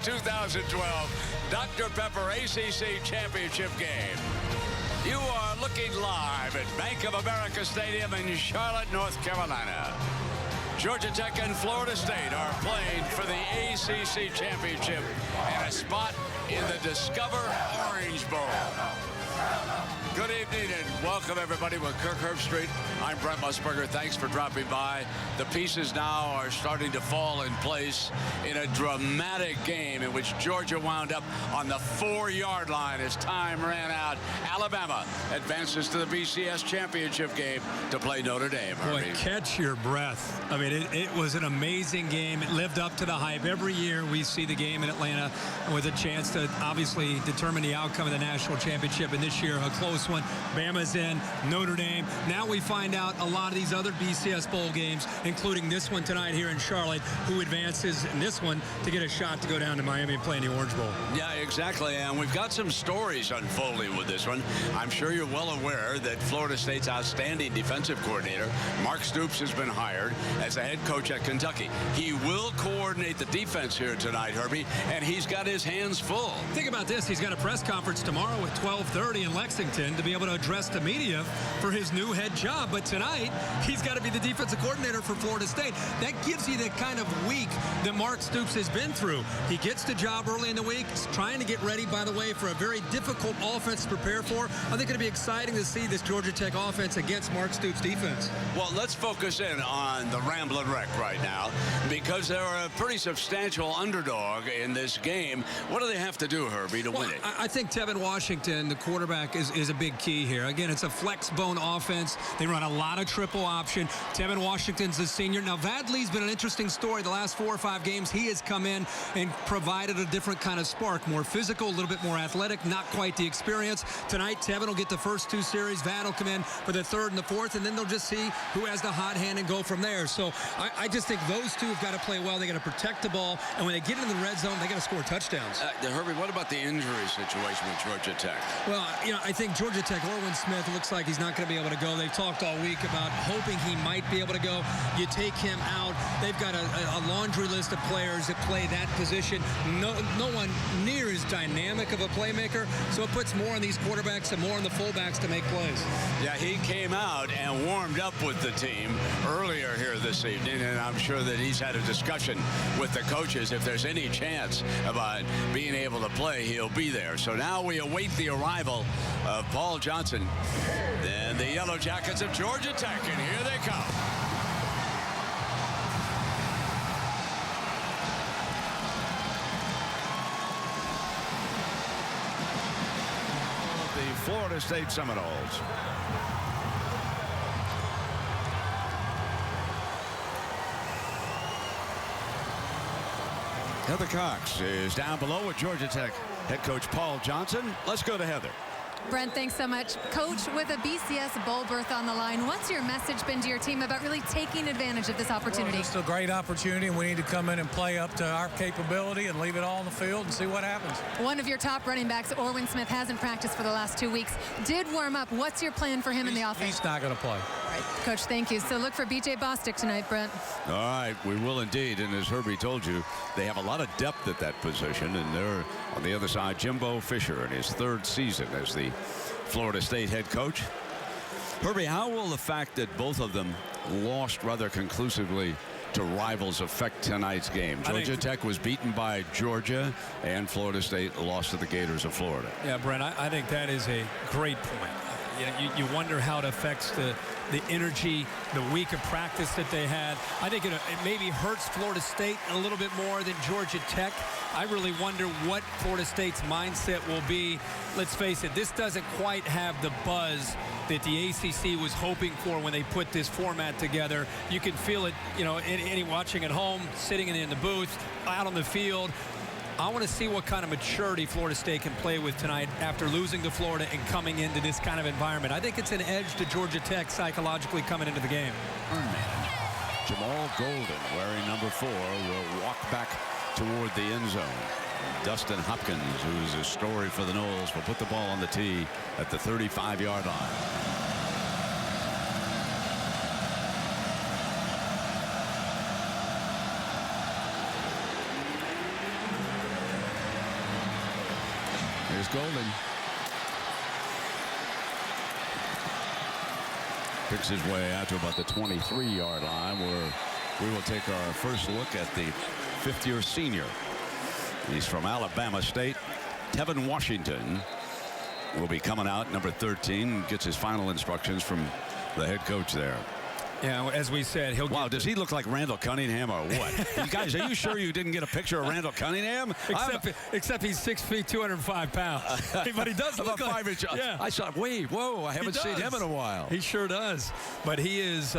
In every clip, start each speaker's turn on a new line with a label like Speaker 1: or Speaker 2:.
Speaker 1: 2012 Dr. Pepper ACC Championship Game. You are looking live at Bank of America Stadium in Charlotte, North Carolina. Georgia Tech and Florida State are playing for the ACC Championship and a spot in the Discover Orange Bowl. Good evening and welcome everybody with Kirk Herbstreit. I'm Brent Musburger. Thanks for dropping by. The pieces now are starting to fall in place in a dramatic game in which Georgia wound up on the 4-yard line as time ran out. Alabama advances to the BCS Championship Game to play Notre Dame.
Speaker 2: Boy, catch your breath. I mean, it was an amazing game. It lived up to the hype. Every year we see the game in Atlanta with a chance to obviously determine the outcome of the national championship. And this year, a close one. Bama's in, Notre Dame. Now we find out a lot of these other BCS bowl games, including this one tonight here in Charlotte, who advances in this one to get a shot to go down to Miami and play in the Orange Bowl.
Speaker 1: Yeah, exactly. And we've got some stories unfolding with this one. I'm sure you're well aware that Florida State's outstanding defensive coordinator, Mark Stoops, has been hired as the head coach at Kentucky. He will coordinate the defense here tonight, Herbie, and he's got his hands full.
Speaker 2: Think about this. He's got a press conference tomorrow at 12:30 in Lexington to be able to address the media for his new head job. But tonight, he's got to be the defensive coordinator for Florida State. That gives you the kind of week that Mark Stoops has been through. He gets the job early in the week. He's trying to get ready, by the way, for a very difficult offense to prepare for. I think it'll be exciting to see this Georgia Tech offense against Mark Stoops' defense.
Speaker 1: Well, let's focus in on the Ramblin wreck right now because they're a pretty substantial underdog in this game. What do they have to do, Herbie, to win it?
Speaker 2: I think Tevin Washington, the quarterback, is a big key here. Again, it's a flex bone offense. They run a lot of triple option. Tevin Washington's a senior. Now, Vadley's been an interesting story. The last 4 or 5 games, he has come in and provided a different kind of spark. More physical, a little bit more athletic, not quite the experience. Tonight, Tevin will get the first 2 series. Vad will come in for the 3rd and the 4th, and then they'll just see who has the hot hand and go from there. So I just think those two have got to play well. They got to protect the ball, and when they get into the red zone, they got to score touchdowns.
Speaker 1: Herbie, what about the injury situation with Georgia Tech?
Speaker 2: Well, I think Georgia Tech, Orwin Smith, looks like he's not going to be able to go. They've talked all week about hoping he might be able to go. You take him out. They've got a laundry list of players that play that position. No one near as dynamic of a playmaker, so it puts more on these quarterbacks and more on the fullbacks to make plays.
Speaker 1: Yeah, he came out and warmed up with the team earlier here this evening, and I'm sure that he's had a discussion with the coaches. If there's any chance about being able to play, he'll be there. So now we await the arrival of Paul Johnson and the Yellowjackets of Georgia Tech, and here they come. The Florida State Seminoles. Heather Cox is down below with Georgia Tech head coach Paul Johnson. Let's go to Heather.
Speaker 3: Brent, thanks so much. Coach, with a BCS bowl berth on the line, what's your message been to your team about really taking advantage of this opportunity?
Speaker 4: Well, it's a great opportunity. We need to come in and play up to our capability and leave it all on the field and see what happens.
Speaker 3: One of your top running backs, Orwin Smith, hasn't practiced for the last 2 weeks. Did warm up. What's your plan for him in the offense?
Speaker 4: He's not going to play.
Speaker 3: All right, Coach, thank you. So look for B.J. Bostic tonight, Brent.
Speaker 1: All right, we will indeed. And as Herbie told you, they have a lot of depth at that position. And they're on the other side, Jimbo Fisher in his 3rd season as the Florida State head coach. Herbie, how will the fact that both of them lost rather conclusively to rivals affect tonight's game? Georgia Tech was beaten by Georgia, and Florida State lost to the Gators of Florida.
Speaker 2: Yeah, Brent, I think that is a great point. You wonder how it affects the energy, the week of practice that they had. I think it maybe hurts Florida State a little bit more than Georgia Tech. I really wonder what Florida State's mindset will be. Let's face it, this doesn't quite have the buzz that the ACC was hoping for when they put this format together. You can feel it, any watching at home, sitting in the booth, out on the field. I want to see what kind of maturity Florida State can play with tonight after losing to Florida and coming into this kind of environment. I think it's an edge to Georgia Tech psychologically coming into the game.
Speaker 1: Jamal Golden, wearing number 4, will walk back toward the end zone. Dustin Hopkins, who's a story for the Noles, will put the ball on the tee at the 35-yard line. Here's Golden. Picks his way out to about the 23-yard line, where we will take our first look at the fifth-year senior. He's from Alabama State. Tevin Washington will be coming out, number 13. Gets his final instructions from the head coach there.
Speaker 2: Yeah, as we said, he'll.
Speaker 1: Wow, does he look like Randall Cunningham or what? You guys, are you sure you didn't get a picture of Randall Cunningham?
Speaker 2: Except he's 6 feet, 205 pounds. But he does look like
Speaker 1: 5 inches.
Speaker 2: Yeah.
Speaker 1: I saw. Wait, whoa! I haven't seen him in a while.
Speaker 2: He sure does. But he is.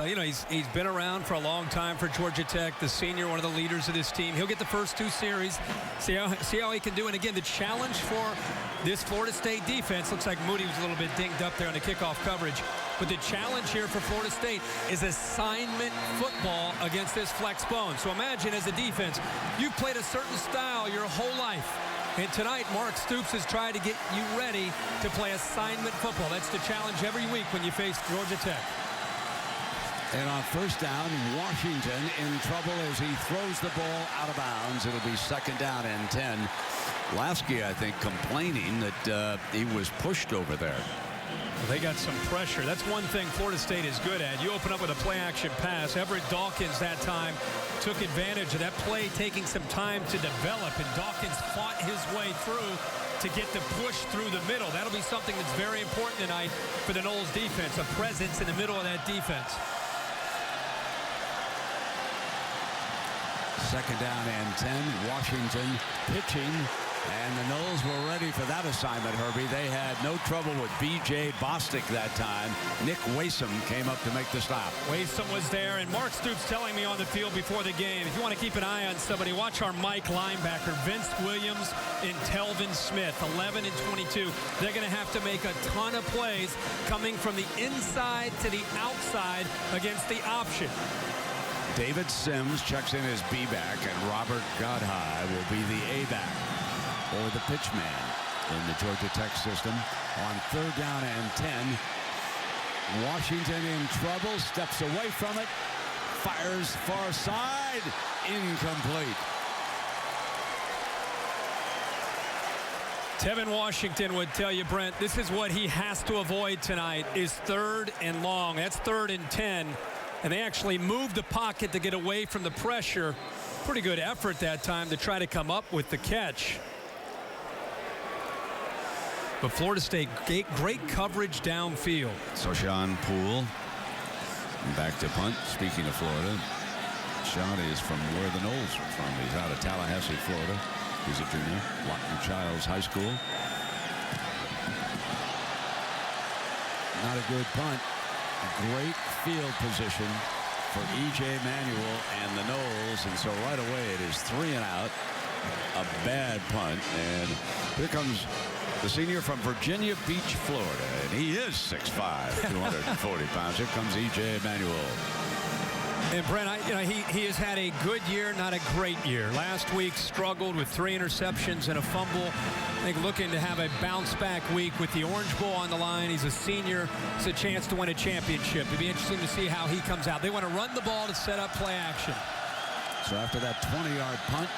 Speaker 2: He's been around for a long time for Georgia Tech. The senior, one of the leaders of this team. He'll get the first 2 series. See how he can do. And again, the challenge for this Florida State defense, looks like Moody was a little bit dinged up there on the kickoff coverage. But the challenge here for Florida State is assignment football against this flex bone. So imagine, as a defense, you've played a certain style your whole life. And tonight, Mark Stoops has tried to get you ready to play assignment football. That's the challenge every week when you face Georgia Tech.
Speaker 1: And on first down, Washington in trouble as he throws the ball out of bounds. It'll be 2nd down and 10. Lasky, I think, complaining that he was pushed over there.
Speaker 2: Well, they got some pressure. That's one thing Florida State is good at. You open up with a play-action pass. Everett Dawkins that time took advantage of that play taking some time to develop, and Dawkins fought his way through to get the push through the middle. That'll be something that's very important tonight for the Noles defense, a presence in the middle of that defense.
Speaker 1: 2nd down and 10. Washington pitching. And the Noles were ready for that assignment, Herbie. They had no trouble with B.J. Bostic that time. Nick Wasom came up to make the stop.
Speaker 2: Wasom was there, and Mark Stoops telling me on the field before the game, if you want to keep an eye on somebody, watch our Mike linebacker, Vince Williams and Telvin Smith, 11 and 22. They're going to have to make a ton of plays coming from the inside to the outside against the option.
Speaker 1: David Sims checks in as B-back, and Robert Godhigh will be the A-back, or the pitch man in the Georgia Tech system. On 3rd down and 10, Washington in trouble, steps away from it, fires far side, incomplete.
Speaker 2: Tevin Washington would tell you, Brent, this is what he has to avoid tonight, is 3rd and long. That's 3rd and 10. And they actually moved the pocket to get away from the pressure. Pretty good effort that time to try to come up with the catch. But Florida State, great coverage downfield.
Speaker 1: So Sean Poole back to punt. Speaking of Florida, Sean is from where the Noles are from. He's out of Tallahassee, Florida. He's a junior, Lawton Childs High School. Not a good punt. Great field position for E.J. Manuel and the Noles, and so right away it is 3 and out. A bad punt, and here comes the senior from Virginia Beach, Florida, and he is 6'5", 240 pounds. Here comes E.J. Manuel.
Speaker 2: And Brent, he has had a good year, not a great year. Last week struggled with 3 interceptions and a fumble. I think looking to have a bounce-back week with the Orange Bowl on the line. He's a senior. It's a chance to win a championship. It'd be interesting to see how he comes out. They want to run the ball to set up play action.
Speaker 1: So after that 20-yard punt,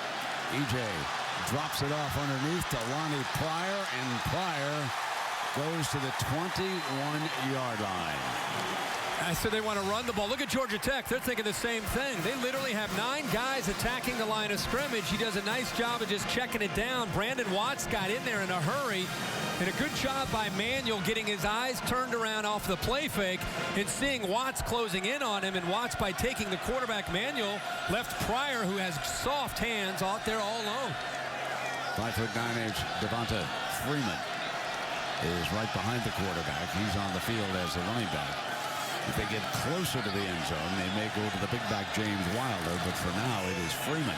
Speaker 1: E.J. drops it off underneath to Lonnie Pryor, and Pryor goes to the 21-yard line.
Speaker 2: I said they want to run the ball. Look at Georgia Tech. They're thinking the same thing. They literally have 9 guys attacking the line of scrimmage. He does a nice job of just checking it down. Brandon Watts got in there in a hurry. And a good job by Manuel getting his eyes turned around off the play fake and seeing Watts closing in on him. And Watts, by taking the quarterback, Manuel, left Pryor, who has soft hands, out there all alone.
Speaker 1: 5'9" Devonta Freeman is right behind the quarterback. He's on the field as the running back. If they get closer to the end zone, they may go to the big back James Wilder, but for now it is Freeman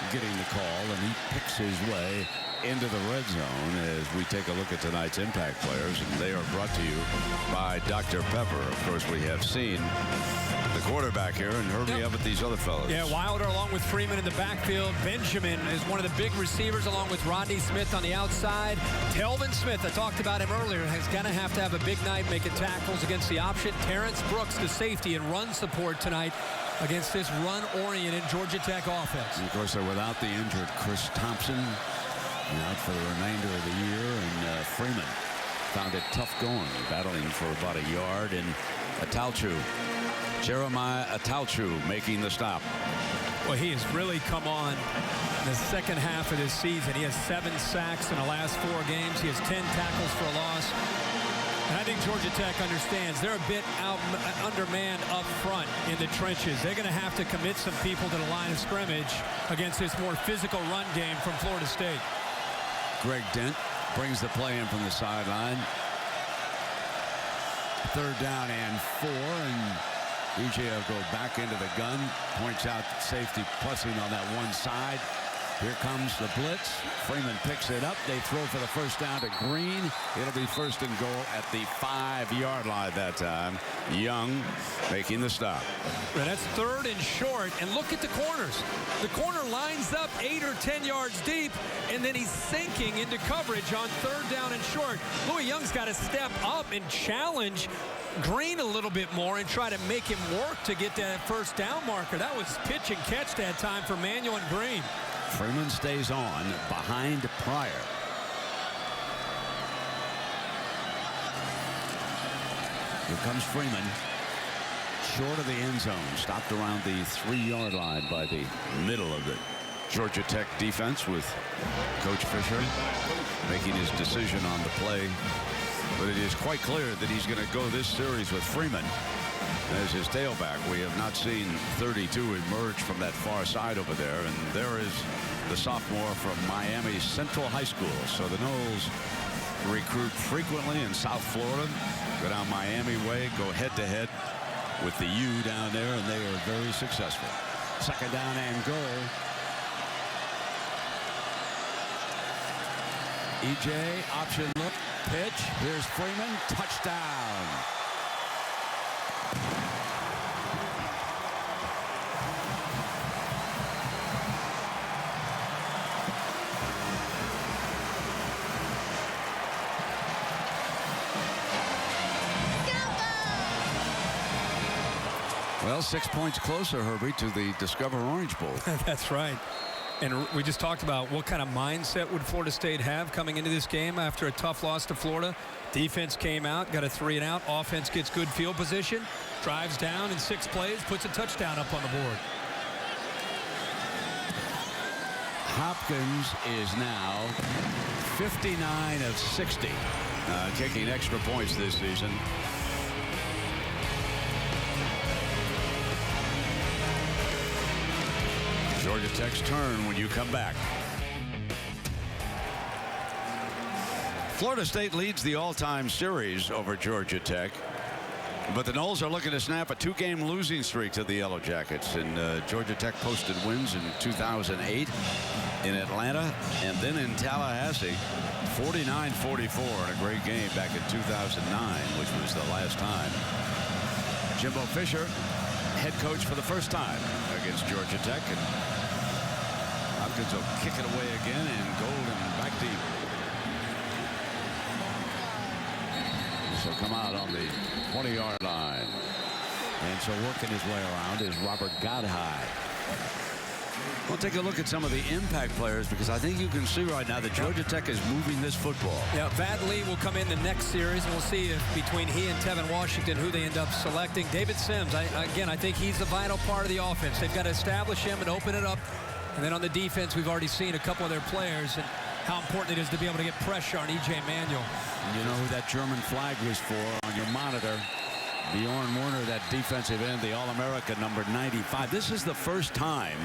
Speaker 1: getting the call, and he picks his way into the red zone as we take a look at tonight's impact players, and they are brought to you by Dr. Pepper. Of course, we have seen the quarterback here, and Herbie up at these other fellows.
Speaker 2: Yeah, Wilder along with Freeman in the backfield. Benjamin is one of the big receivers along with Rodney Smith on the outside. Telvin Smith, I talked about him earlier, is going to have a big night making tackles against the option. Terrence Brooks, the safety and run support tonight against this run-oriented Georgia Tech offense.
Speaker 1: And of course, they're without the injured Chris Thompson. Out for the remainder of the year, and Freeman found it tough going, battling for about a yard. And Jeremiah Atalchu making the stop.
Speaker 2: Well, he has really come on in the second half of this season. He has 7 sacks in the last 4 games. He has 10 tackles for a loss. And I think Georgia Tech understands they're a bit undermanned up front in the trenches. They're going to have to commit some people to the line of scrimmage against this more physical run game from Florida State.
Speaker 1: Greg Dent brings the play in from the sideline. 3rd down and 4, and EJ will go back into the gun. Points out safety plussing on that one side. Here comes the blitz. Freeman picks it up. They throw for the first down to Green. It'll be 1st and goal at the 5-yard line that time. Young making the stop.
Speaker 2: Well, that's 3rd and short. And look at the corners. The corner lines up 8 or 10 yards deep, and then he's sinking into coverage on 3rd down and short. Louis Young's got to step up and challenge Green a little bit more and try to make him work to get that 1st down marker. That was pitch and catch that time for Manuel and Green.
Speaker 1: Freeman stays on behind Pryor. Here comes Freeman. Short of the end zone. Stopped around the 3-yard line by the middle of the Georgia Tech defense, with Coach Fisher making his decision on the play. But it is quite clear that he's going to go this series with Freeman as his tailback. We have not seen 32 emerge from that far side over there, and there is the sophomore from Miami Central High School. So the Noles recruit frequently in South Florida, go down Miami way, go head-to-head with the U down there, and they are very successful. 2nd down and goal. EJ option look, pitch. Here's Freeman, touchdown. Well, 6 points closer, Herbie, to the Discover Orange Bowl.
Speaker 2: That's right. And we just talked about what kind of mindset would Florida State have coming into this game after a tough loss to Florida. Defense came out, got a 3-and-out. Offense gets good field position, drives down in 6 plays, puts a touchdown up on the board.
Speaker 1: Hopkins is now 59 of 60, kicking extra points this season. Georgia Tech's turn when you come back. Florida State leads the all-time series over Georgia Tech, but the Noles are looking to snap a 2-game losing streak to the Yellowjackets. And Georgia Tech posted wins in 2008 in Atlanta and then in Tallahassee, 49-44 in a great game back in 2009, which was the last time. Jimbo Fisher, head coach for the first time against Georgia Tech, and Hopkins will kick it away again, and Golden back deep. So come out on the 20-yard line. And so working his way around is Robert Godhigh. We'll take a look at some of the impact players, because I think you can see right now that Georgia Tech is moving this football.
Speaker 2: Yeah, Vad Lee will come in the next series, and we'll see if between he and Tevin Washington who they end up selecting. David Sims, I think he's a vital part of the offense. They've got to establish him and open it up. And then on the defense, we've already seen a couple of their players and how important it is to be able to get pressure on E.J. Manuel.
Speaker 1: You know who that German flag was for on your monitor? Bjorn Werner, that defensive end, the All-America number 95. This is the first time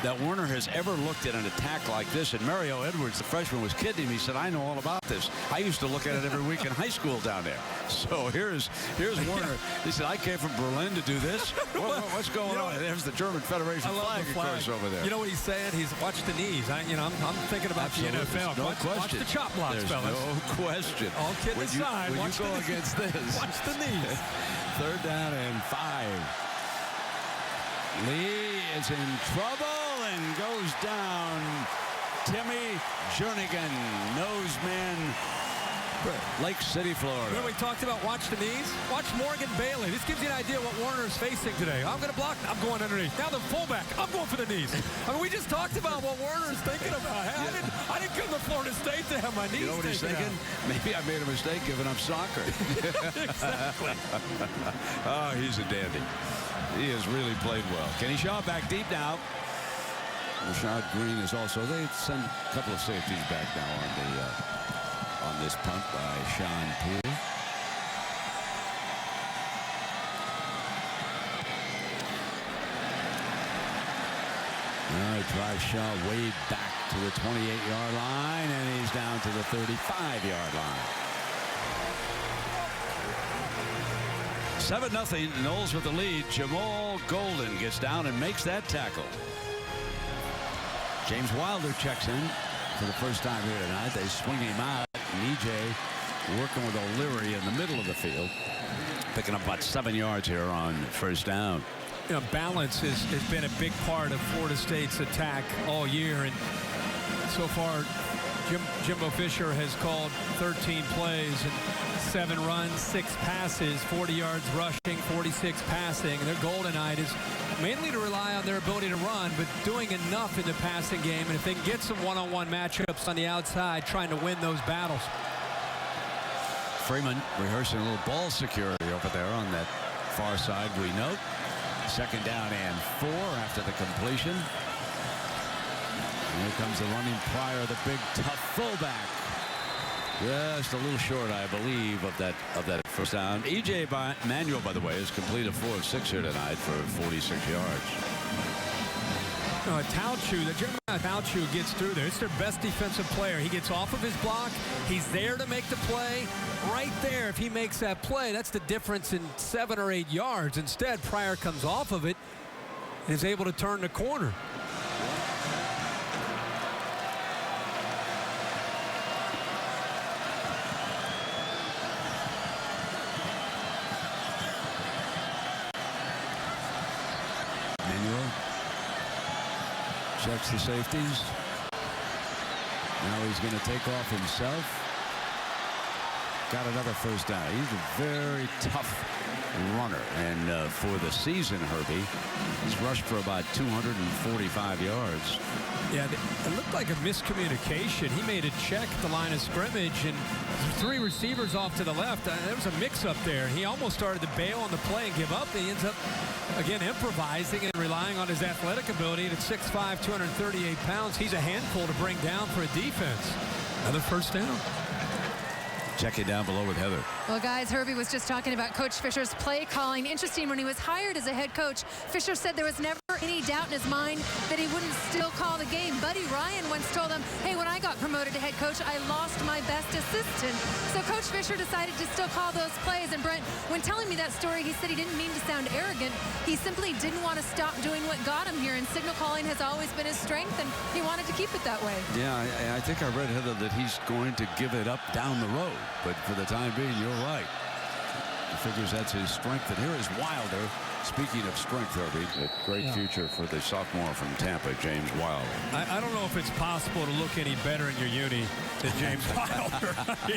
Speaker 1: that Werner has ever looked at an attack like this. And Mario Edwards, the freshman, was kidding him. He said, I know all about this. I used to look at it every week in high school down there. So here's Werner. He said, I came from Berlin to do this. What's going on? There's the German Federation flag, of course, over there.
Speaker 2: You know what he's saying? He's watch the knees. I'm thinking about
Speaker 1: Absolutely.
Speaker 2: the NFL.
Speaker 1: No
Speaker 2: watch
Speaker 1: question.
Speaker 2: the chop blocks,
Speaker 1: There's
Speaker 2: fellas.
Speaker 1: no question.
Speaker 2: All kidding aside.
Speaker 1: When you go against this.
Speaker 2: Watch the knees.
Speaker 1: 3rd down and 5. Lee is in trouble and goes down. Timmy Jernigan, nose man Lake City, Florida.
Speaker 2: Remember we talked about watch the knees? Watch Morgan Bailey. This gives you an idea what Warner's facing today. I'm going to block. I'm going underneath. Now the fullback. I'm going for the knees. I mean, we just talked about what Warner's thinking about. I didn't come to Florida State to have my knees.
Speaker 1: You know what he's thinking? Maybe I made a mistake giving up soccer.
Speaker 2: Exactly.
Speaker 1: Oh, he's a dandy. He has really played well. Kenny Shaw back deep now. Rashad Green is also. They send a couple of safeties back now on this punt by Sean Poole. He drives Shaw way back to the 28-yard line, and he's down to the 35-yard line. 7-0. Knowles with the lead. Jamal Golden gets down and makes that tackle. James Wilder checks in for the first time here tonight. They swing him out. And EJ working with O'Leary in the middle of the field. Picking up about 7 yards here on first down.
Speaker 2: You know, balance has been a big part of Florida State's attack all year. And so far, Jimbo Fisher has called 13 plays and 7 runs, 6 passes, 40 yards rushing, 46 passing. And their goal tonight is mainly to rely on their ability to run, but doing enough in the passing game. And if they can get some one-on-one matchups on the outside, trying to win those battles.
Speaker 1: Freeman rehearsing a little ball security over there on that far side, we note. 2nd down and 4 after the completion. And here comes the running Pryor, the big tough fullback. Just a little short, I believe, of that first down. EJ Manuel, by the way, has completed 4 of 6 here tonight for 46 yards.
Speaker 2: Jeremiah Tauchu gets through there. It's their best defensive player. He gets off of his block. He's there to make the play. Right there, if he makes that play, that's the difference in 7 or 8 yards. Instead, Pryor comes off of it and is able to turn the corner.
Speaker 1: Checks the safeties. Now he's going to take off himself. Got another first down. He's a very tough runner. And for the season, Herbie, he's rushed for about 245 yards.
Speaker 2: Yeah, it looked like a miscommunication. He made a check at the line of scrimmage, and 3 receivers off to the left. There was a mix-up there. He almost started to bail on the play and give up. He ends up, again, improvising and relying on his athletic ability. And at 6'5", 238 pounds, he's a handful to bring down for a defense. Another first down.
Speaker 1: Check it down below with Heather.
Speaker 3: Well, guys, Herbie was just talking about Coach Fisher's play calling. Interesting, when he was hired as a head coach, Fisher said there was never any doubt in his mind that he wouldn't still call the game. Buddy Ryan once told him, hey, when I got promoted to head coach, I lost my best assistant. So Coach Fisher decided to still call those plays. And Brent, when telling me that story, he said he didn't mean to sound arrogant. He simply didn't want to stop doing what got him here. And signal calling has always been his strength, and he wanted to keep it that way.
Speaker 1: Yeah, I think I read, Heather, that he's going to give it up down the road. But for the time being, you're right. He figures that's his strength. And here is Wilder. Speaking of strength, Herbie, a great future for the sophomore from Tampa, James Wilder.
Speaker 2: I don't know if it's possible to look any better in your uni than James Wilder.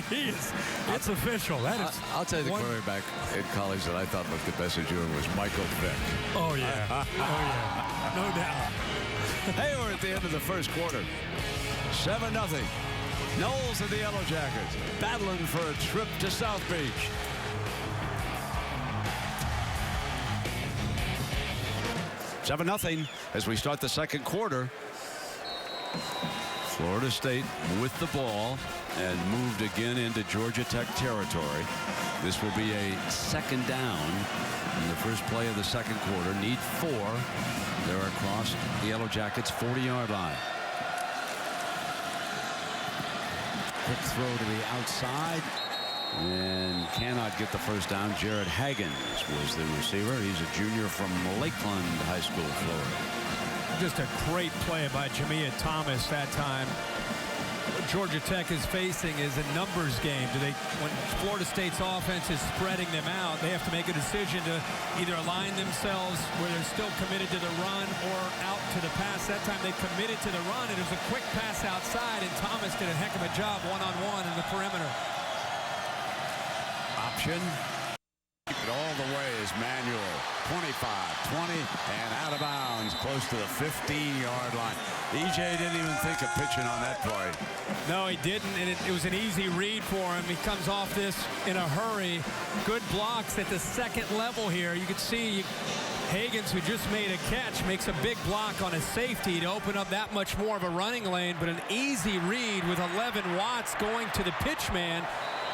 Speaker 2: He is. It's official. That is.
Speaker 1: I'll tell you the quarterback in college that I thought looked the best in junior was Michael Vick.
Speaker 2: Oh, yeah. Oh, yeah. No doubt.
Speaker 1: Hey, we're at the end of the first quarter. 7-0. Knowles and the Yellowjackets battling for a trip to South Beach. $7-0 as we start the second quarter. Florida State with the ball and moved again into Georgia Tech territory. This will be a 2nd down in the first play of the second quarter. Need 4. They're across the Yellowjackets 40-yard line. Quick throw to the outside and cannot get the first down. Jared Haggins was the receiver. He's a junior from Lakeland High School, Florida.
Speaker 2: Just a great play by Jamia Thomas that time. What Georgia Tech is facing is a numbers game. When Florida State's offense is spreading them out, they have to make a decision to either align themselves where they're still committed to the run or out to the pass. That time they committed to the run. It was a quick pass outside, and Thomas did a heck of a job one-on-one in the perimeter.
Speaker 1: option. Keep it all the way is Manuel. 25, 20, and out of bounds, close to the 15-yard line. EJ didn't even think of pitching on that play.
Speaker 2: No, he didn't, and it was an easy read for him. He comes off this in a hurry. Good blocks at the second level here. You can see Higgins, who just made a catch, makes a big block on a safety to open up that much more of a running lane, but an easy read with 11 Watts going to the pitch man.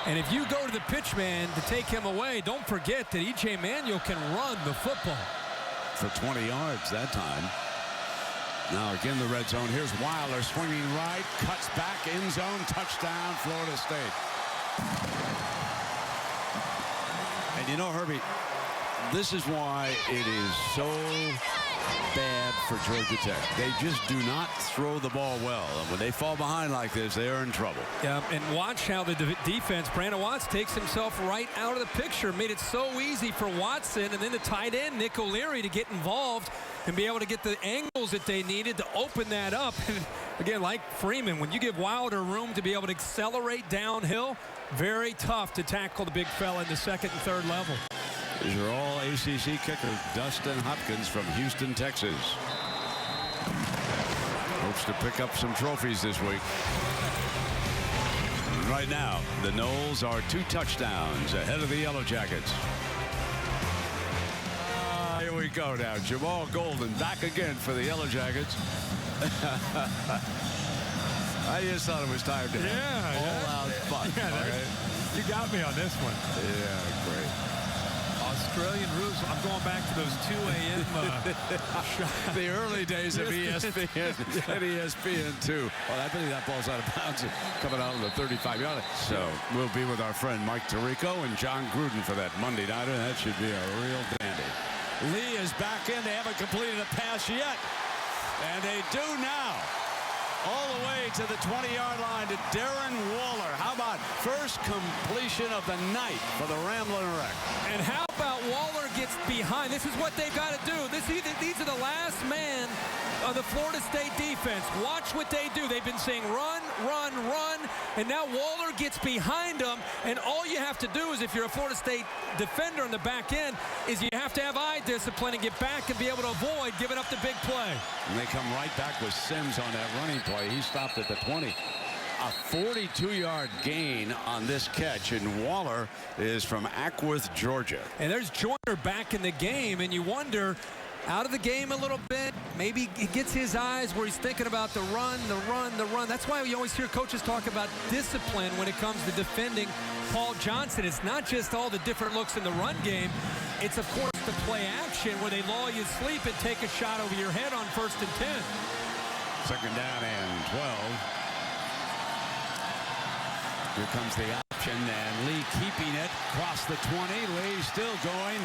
Speaker 2: And if you go to the pitch man to take him away, don't forget that E.J. Manuel can run the football.
Speaker 1: For 20 yards that time. Now again, the red zone. Here's Wilder swinging right, cuts back, end zone, touchdown, Florida State. And you know, Herbie, this is why it is so bad for Georgia Tech. They just do not throw the ball well. And when they fall behind like this, they are in trouble.
Speaker 2: Yeah, and watch how the defense, Brandon Watts, takes himself right out of the picture. Made it so easy for Watson and then the tight end, Nick O'Leary, to get involved and be able to get the angles that they needed to open that up. And again, like Freeman, when you give Wilder room to be able to accelerate downhill, very tough to tackle the big fella in the second and third level.
Speaker 1: These are all ACC kickers. Dustin Hopkins from Houston, Texas. Hopes to pick up some trophies this week. Right now, the Noles are 2 touchdowns ahead of the Yellowjackets. Here we go now. Jamal Golden back again for the Yellowjackets. I just thought it was time to have all-out fun.
Speaker 2: Yeah,
Speaker 1: right?
Speaker 2: You got me on this one.
Speaker 1: Yeah, great.
Speaker 2: Australian rules. I'm going back to those 2 a.m.
Speaker 1: The early days of ESPN and ESPN2. Well, I believe that ball's out of bounds coming out on the 35-yard. So we'll be with our friend Mike Tirico and John Gruden for that Monday nighter. That should be a real dandy. Lee is back in. They haven't completed a pass yet. And they do now. All the way to the 20-yard line to Darren Waller. How about first completion of the night for the Ramblin wreck?
Speaker 2: And how about Waller gets behind? This is what they've got to do. These are the last man of the Florida State defense. Watch what they do. They've been saying run, run, run, and now Waller gets behind them. And all you have to do is, if you're a Florida State defender on the back end, is you have to have eye discipline and get back and be able to avoid giving up the big play.
Speaker 1: And they come right back with Sims on that running play. He stopped at the 20. A 42-yard gain on this catch, and Waller is from Ackworth, Georgia.
Speaker 2: And there's Joyner back in the game, and you wonder, out of the game a little bit, maybe he gets his eyes where he's thinking about the run, the run, the run. That's why you always hear coaches talk about discipline when it comes to defending Paul Johnson. It's not just all the different looks in the run game. It's, of course, the play action where they lull you to sleep and take a shot over your head on 1st and 10.
Speaker 1: Second down and 12. Here comes the option, and Lee keeping it across the 20. Lee still going,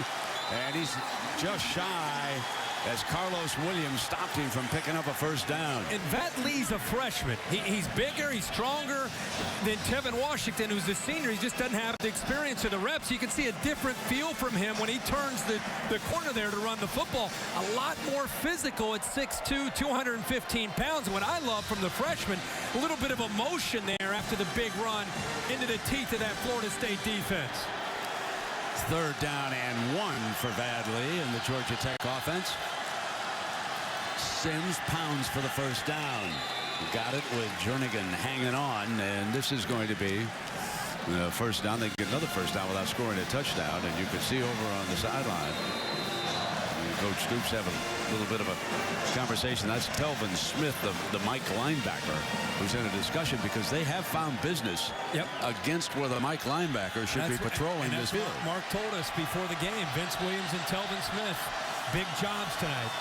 Speaker 1: and he's just shy as Carlos Williams stopped him from picking up a first down.
Speaker 2: And Vat Lee's a freshman. He's bigger, he's stronger than Tevin Washington, who's a senior. He just doesn't have the experience or the reps. You can see a different feel from him when he turns the corner there to run the football. A lot more physical at 6'2", 215 pounds. And what I love from the freshman, a little bit of emotion there after the big run into the teeth of that Florida State defense.
Speaker 1: Third down and 1 for Vadley and the Georgia Tech offense. Sims pounds for the first down. Got it with Jernigan hanging on, and this is going to be the first down. They get another first down without scoring a touchdown, and you can see over on the sideline, Coach Stoops having a little bit of a conversation. That's Telvin Smith, the Mike linebacker, who's in a discussion because they have found business against where the Mike linebacker should be patrolling this field.
Speaker 2: Mark told us before the game, Vince Williams and Telvin Smith, big jobs tonight.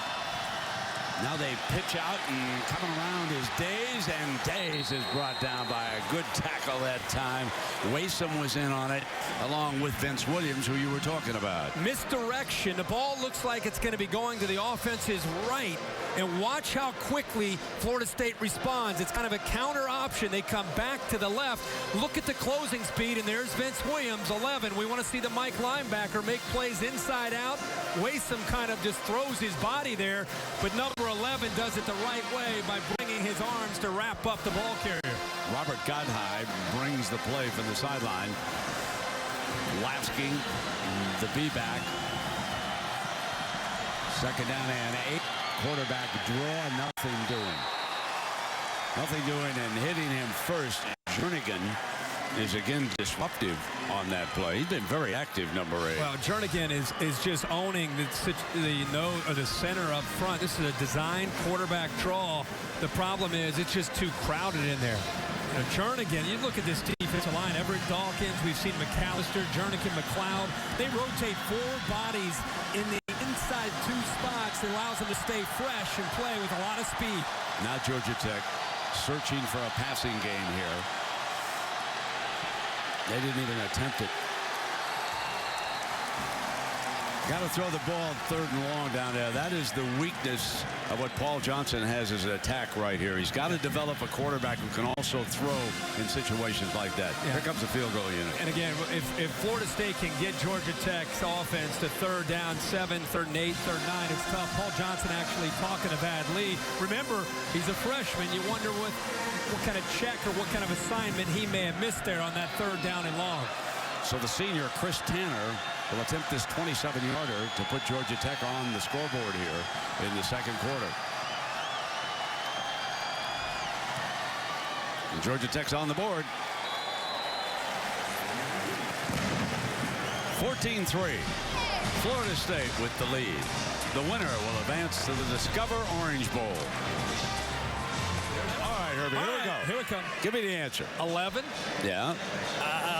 Speaker 1: Now they pitch out, and coming around is Days, and Days is brought down by a good tackle that time. Waysome was in on it, along with Vince Williams, who you were talking about.
Speaker 2: Misdirection. The ball looks like it's going to be going to the offense's right. And watch how quickly Florida State responds. It's kind of a counter option. They come back to the left. Look at the closing speed, and there's Vince Williams, 11. We want to see the Mike linebacker make plays inside out. Waysome kind of just throws his body there, but number 11 does it the right way by bringing his arms to wrap up the ball carrier.
Speaker 1: Robert Godhigh brings the play from the sideline. Lasking the B-back. Second down and 8. Quarterback draw, nothing doing. Nothing doing, and hitting him first. Jernigan is again disruptive on that play. He's been very active, number 8.
Speaker 2: Well, Jernigan is just owning the nose or the center up front. This is a design quarterback draw. The problem is it's just too crowded in there. You know, Jernigan, you look at this defensive line, Everett Dawkins, we've seen McAllister, Jernigan, McLeod. They rotate 4 bodies in the inside 2 spots that allows them to stay fresh and play with a lot of speed.
Speaker 1: Now Georgia Tech searching for a passing game here. They didn't even attempt it. Got to throw the ball 3rd and long down there. That is the weakness of what Paul Johnson has as an attack right here. He's got to develop a quarterback who can also throw in situations like that.
Speaker 2: Yeah.
Speaker 1: Here comes the field goal unit.
Speaker 2: And again, if Florida State can get Georgia Tech's offense to 3rd down 7, 3rd and 8, 3rd and 9, it's tough. Paul Johnson actually talking to Vad Lee. Remember, he's a freshman. You wonder what kind of check or what kind of assignment he may have missed there on that 3rd down and long.
Speaker 1: So the senior, Chris Tanner, will attempt this 27-yarder to put Georgia Tech on the scoreboard here in the 2nd quarter. And Georgia Tech's on the board. 14-3. Florida State with the lead. The winner will advance to the Discover Orange Bowl. All right, Herbie, here we go.
Speaker 2: Here we come.
Speaker 1: Give me the answer.
Speaker 2: 11.
Speaker 1: Yeah.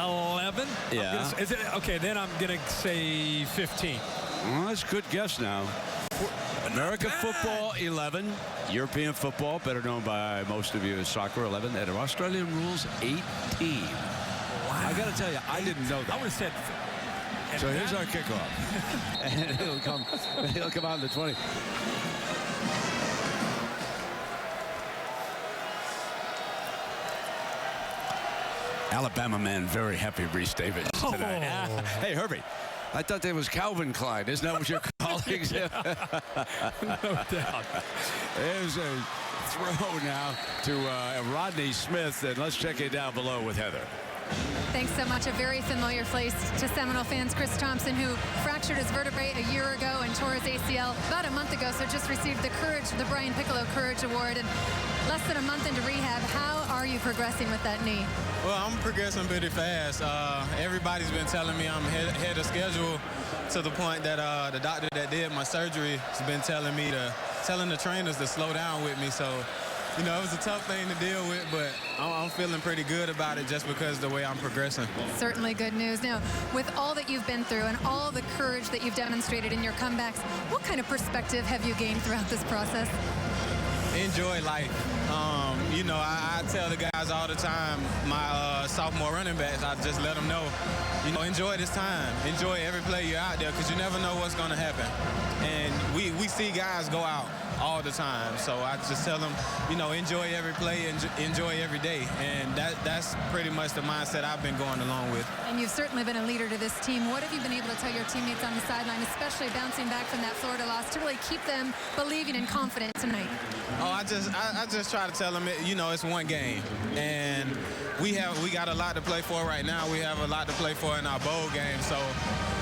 Speaker 2: 11.
Speaker 1: Yeah.
Speaker 2: Is it okay? Then I'm gonna say 15.
Speaker 1: Well, that's a good guess now. American football 11, European football, better known by most of you as soccer 11, and Australian rules 18. Wow. I got to tell you, I didn't know that.
Speaker 2: I would have said.
Speaker 1: So here's our kickoff, and he'll come out in the 20. Alabama man, very happy Reese Davis tonight.
Speaker 2: Oh.
Speaker 1: Hey, Herbie, I thought that was Calvin Klein. Isn't that what your colleagues?
Speaker 2: No doubt.
Speaker 1: There's a throw now to Rodney Smith, and let's check it down below with Heather.
Speaker 3: Thanks so much. A very familiar face to Seminole fans. Chris Thompson, who fractured his vertebrae a year ago and tore his ACL about a month ago, so just received the Brian Piccolo Courage Award. And less than a month into rehab, how are you progressing with that knee?
Speaker 5: Well, I'm progressing pretty fast. Everybody's been telling me I'm ahead of schedule, to the point that the doctor that did my surgery has been telling the trainers to slow down with me. So, you know, it was a tough thing to deal with, but I'm feeling pretty good about it just because of the way I'm progressing.
Speaker 3: Certainly good news. Now, with all that you've been through and all the courage that you've demonstrated in your comebacks, what kind of perspective have you gained throughout this process?
Speaker 5: Enjoy life. You know, I tell the guys all the time, my sophomore running backs, I just let them know, you know, enjoy this time. Enjoy every play you're out there, because you never know what's going to happen. And we see guys go out all the time. So I just tell them, you know, enjoy every play, enjoy every day. And that's pretty much the mindset I've been going along with.
Speaker 3: And you've certainly been a leader to this team. What have you been able to tell your teammates on the sideline, especially bouncing back from that Florida loss, to really keep them believing and confident tonight?
Speaker 5: Oh, I just try to tell them, you know, it's one game. And we got a lot to play for right now. We have a lot to play for in our bowl game. So,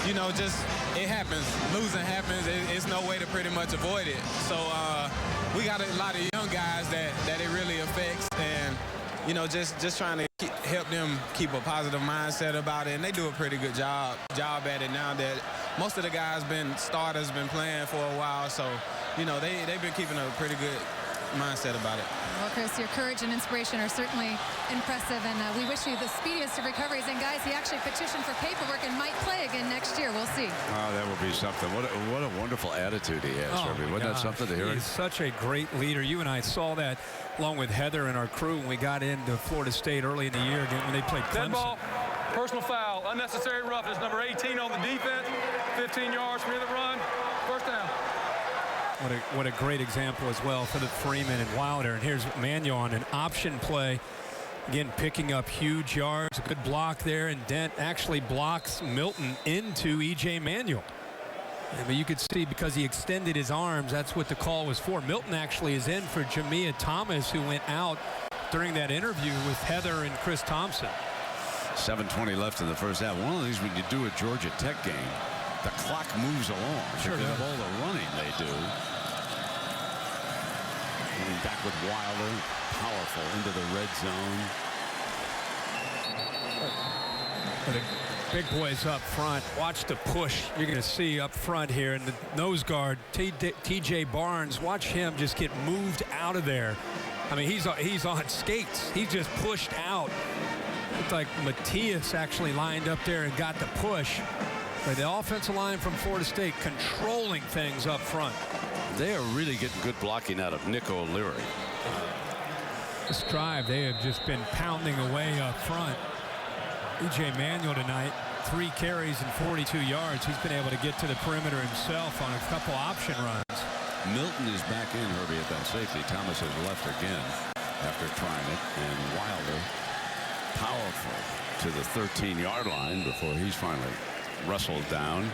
Speaker 5: you know, just it happens. Losing happens. It's no way to pretty much avoid it. So we got a lot of young guys that it really affects, and you know, just trying to help them keep a positive mindset about it. And they do a pretty good job at it now that most of the guys been playing for a while. So, you know, they've been keeping a pretty good mindset about it.
Speaker 3: Well, Chris, your courage and inspiration are certainly impressive, and we wish you the speediest of recoveries. And guys, he actually petitioned for paperwork and might play again next year. We'll see.
Speaker 1: Oh, that will be something. What a wonderful attitude he has. Wasn't that something to hear?
Speaker 2: He's such a great leader. You and I saw that along with Heather and our crew when we got into Florida State early in the year again when they played Clemson.
Speaker 6: Dead ball, personal foul, unnecessary roughness, number 18 on the defense, 15 yards from the run, first down.
Speaker 2: What a great example as well for the Freeman and Wilder. And here's Manuel on an option play. Again, picking up huge yards. A good block there. And Dent actually blocks Milton into E.J. Manuel. But you could see because he extended his arms, that's what the call was for. Milton actually is in for Jamia Thomas, who went out during that interview with Heather and Chris Thompson.
Speaker 1: 7:20 left in the first half. One of the things when you do a Georgia Tech game, the clock moves along.
Speaker 2: Sure
Speaker 1: because
Speaker 2: does.
Speaker 1: of all the running they do. Getting back with Wilder, powerful into the red zone.
Speaker 2: But the big boys up front. Watch the push you're going to see up front here. And the nose guard, T.J. Barnes, watch him just get moved out of there. I mean, he's on skates. He's just pushed out. Looked like Matthias actually lined up there and got the push. But the offensive line from Florida State controlling things up front.
Speaker 1: They are really getting good blocking out of Nick O'Leary.
Speaker 2: This drive, they have just been pounding away up front. E.J. Manuel tonight, 3 carries and 42 yards. He's been able to get to the perimeter himself on a couple option runs.
Speaker 1: Milton is back in, Herbie, at that safety. Thomas has left again after trying it. And Wilder, powerful to the 13-yard line before he's finally wrestled down.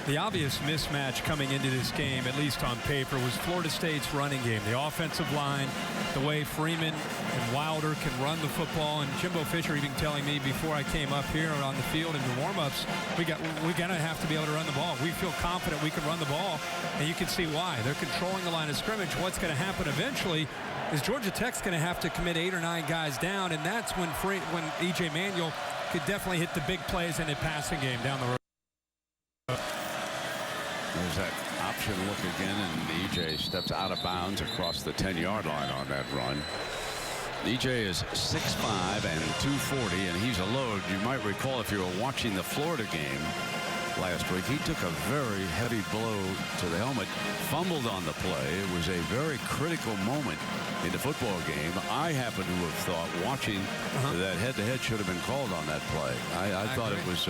Speaker 2: The obvious mismatch coming into this game, at least on paper, was Florida State's running game. The offensive line, the way Freeman and Wilder can run the football, and Jimbo Fisher even telling me before I came up here on the field in the warm-ups, we're gonna have to be able to run the ball. We feel confident we can run the ball, and you can see why. They're controlling the line of scrimmage. What's going to happen eventually is Georgia Tech's going to have to commit 8 or 9 guys down, and that's when E.J. Manuel could definitely hit the big plays in a passing game down the road.
Speaker 1: There's that option look again, and EJ steps out of bounds across the 10-yard line on that run. EJ is 6'5" and 240, and he's a load. You might recall if you were watching the Florida game last week, he took a very heavy blow to the helmet, fumbled on the play. It was a very critical moment in the football game. I happen to have thought, watching that head-to-head should have been called on that play. I thought it was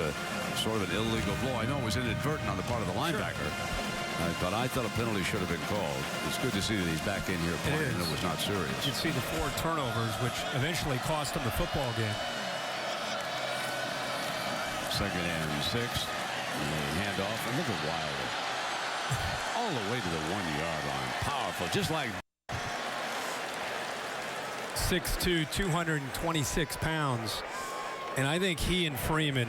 Speaker 1: sort of an illegal blow. I know it was inadvertent on the part of the linebacker, but I thought a penalty should have been called. It's good to see that he's back in here playing, and it was not serious.
Speaker 2: You can see the 4 turnovers, which eventually cost him the football game.
Speaker 1: 2nd and 6. And they hand off, and look at Wilder. All the way to the 1-yard line. Powerful, just like
Speaker 2: 6'2", 226 pounds. And I think he and Freeman,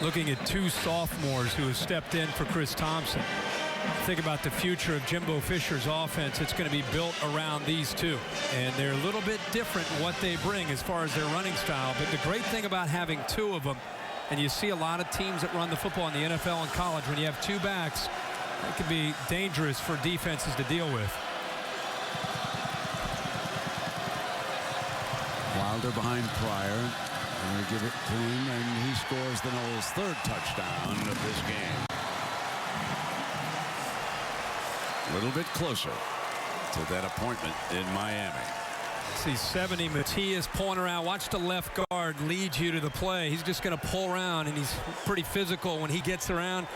Speaker 2: looking at 2 sophomores who have stepped in for Chris Thompson. Think about the future of Jimbo Fisher's offense. It's going to be built around these 2. And they're a little bit different what they bring as far as their running style. But the great thing about having 2 of them, and you see a lot of teams that run the football in the NFL and college, when you have 2 backs, it can be dangerous for defenses to deal with.
Speaker 1: Wilder behind Pryor. And they give it to him, and he scores the Noles' 3rd touchdown of this game. A little bit closer to that appointment in Miami.
Speaker 2: See 70, Matthias pulling around. Watch the left guard lead you to the play. He's just going to pull around, and he's pretty physical when he gets around.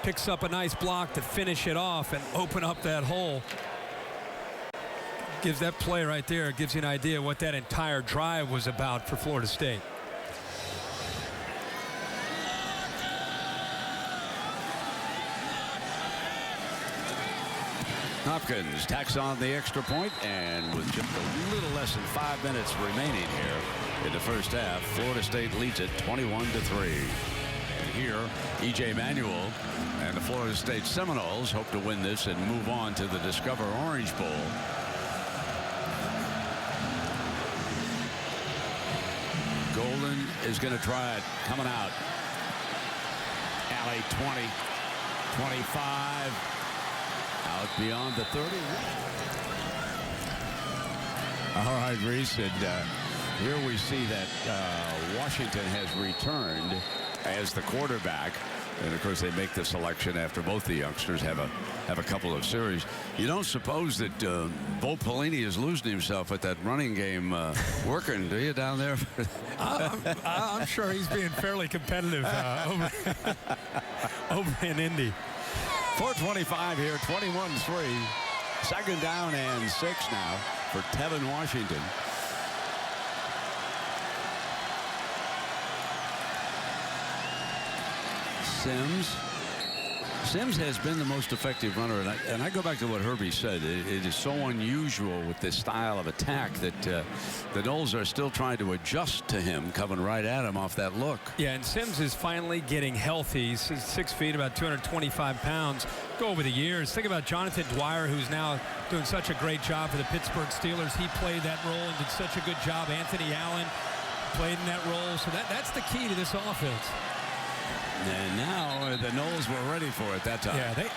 Speaker 2: Picks up a nice block to finish it off and open up that hole. Gives that play right there. It gives you an idea what that entire drive was about for Florida State.
Speaker 1: Hopkins tacks on the extra point, and with just a little less than 5 minutes remaining here in the first half, Florida State leads it 21-3. And here, E.J. Manuel and the Florida State Seminoles hope to win this and move on to the Discover Orange Bowl. Golden is going to try it, coming out. Alley 20, 25. Out beyond the 30. All right, Reese, and here we see that Washington has returned as the quarterback, and of course they make the selection after both the youngsters have a couple of series. You don't suppose that Bo Pelini is losing himself at that running game working, do you, down there?
Speaker 2: I'm sure he's being fairly competitive over in Indy.
Speaker 1: 4:25 here, 21-3. 2nd down and 6 now for Tevin Washington. Sims Sims has been the most effective runner, and I go back to what Herbie said. It is so unusual with this style of attack that the Noles are still trying to adjust to him, coming right at him off that look.
Speaker 2: Yeah, and Sims is finally getting healthy. He's 6 feet, about 225 pounds. Go over the years. Think about Jonathan Dwyer, who's now doing such a great job for the Pittsburgh Steelers. He played that role and did such a good job. Anthony Allen played in that role. So that's the key to this offense.
Speaker 1: And now the Noles were ready for it that time.
Speaker 2: Yeah,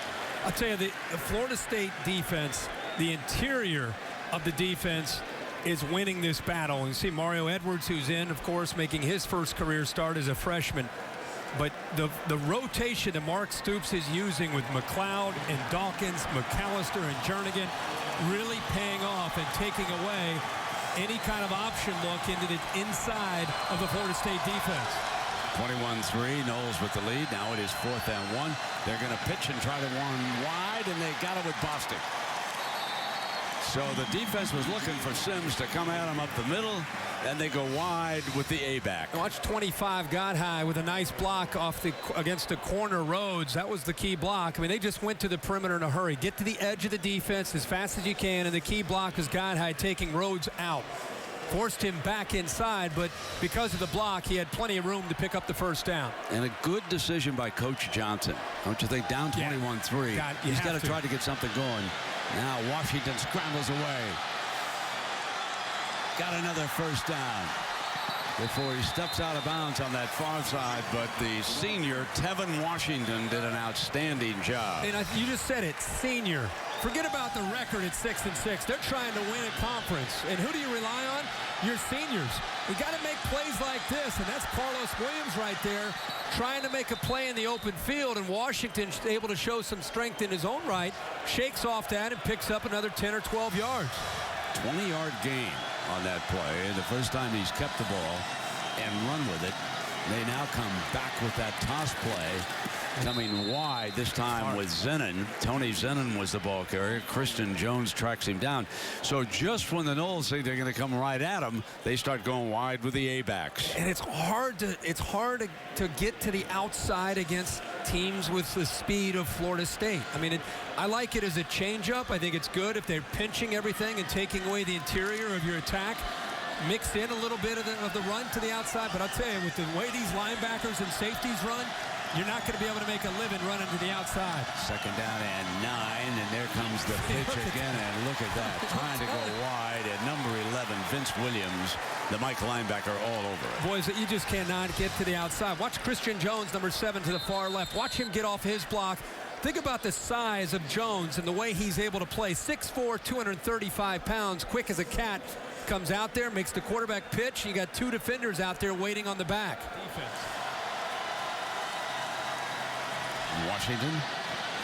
Speaker 2: I'll tell you, the Florida State defense, the interior of the defense is winning this battle. And you see Mario Edwards, who's in, of course, making his first career start as a freshman. But the rotation that Mark Stoops is using with McLeod and Dawkins, McAllister and Jernigan really paying off and taking away any kind of option look into the inside of the Florida State defense.
Speaker 1: 21-3, Noles with the lead. Now it is 4th and 1. They're going to pitch and try to one wide, and they got it with Bostic. So the defense was looking for Sims to come at him up the middle, and they go wide with the A-back.
Speaker 2: Watch 25 got high with a nice block against the corner Rhodes. That was the key block. I mean, they just went to the perimeter in a hurry. Get to the edge of the defense as fast as you can, and the key block was got high, taking Rhodes out. Forced him back inside, but because of the block, he had plenty of room to pick up the first down.
Speaker 1: And a good decision by Coach Johnson. Don't you think? Down 21-3. He's got to try to get something going. Now Washington scrambles away. Got another first down before he steps out of bounds on that far side. But the senior, Tevin Washington, did an outstanding job.
Speaker 2: And you just said it, senior. Forget about the record at 6-6. They're trying to win a conference. And who do you rely on? Your seniors. We got to make plays like this, and that's Carlos Williams right there trying to make a play in the open field, and Washington's able to show some strength in his own right, shakes off that and picks up another 10 or 12 yards.
Speaker 1: 20-yard gain on that play. The first time he's kept the ball and run with it. They now come back with that toss play, coming wide, this time with Zenon. Tony Zenon was the ball carrier. Christian Jones tracks him down. So just when the Noles think they're going to come right at him, they start going wide with the A-backs.
Speaker 2: And it's hard to get to the outside against teams with the speed of Florida State. I mean, I like it as a changeup. I think it's good if they're pinching everything and taking away the interior of your attack. Mix in a little bit of the run to the outside, but I'll tell you, with the way these linebackers and safeties run, you're not going to be able to make a living running to the outside.
Speaker 1: 2nd down and 9, and there comes the pitch again, and look at that, trying to go wide at number 11, Vince Williams, the Mike linebacker, all over it.
Speaker 2: Boys, you just cannot get to the outside. Watch Christian Jones, number 7, to the far left. Watch him get off his block. Think about the size of Jones and the way he's able to play. 6'4", 235 pounds, quick as a cat. Comes out there, makes the quarterback pitch. You got 2 defenders out there waiting on the back. Defense.
Speaker 1: Washington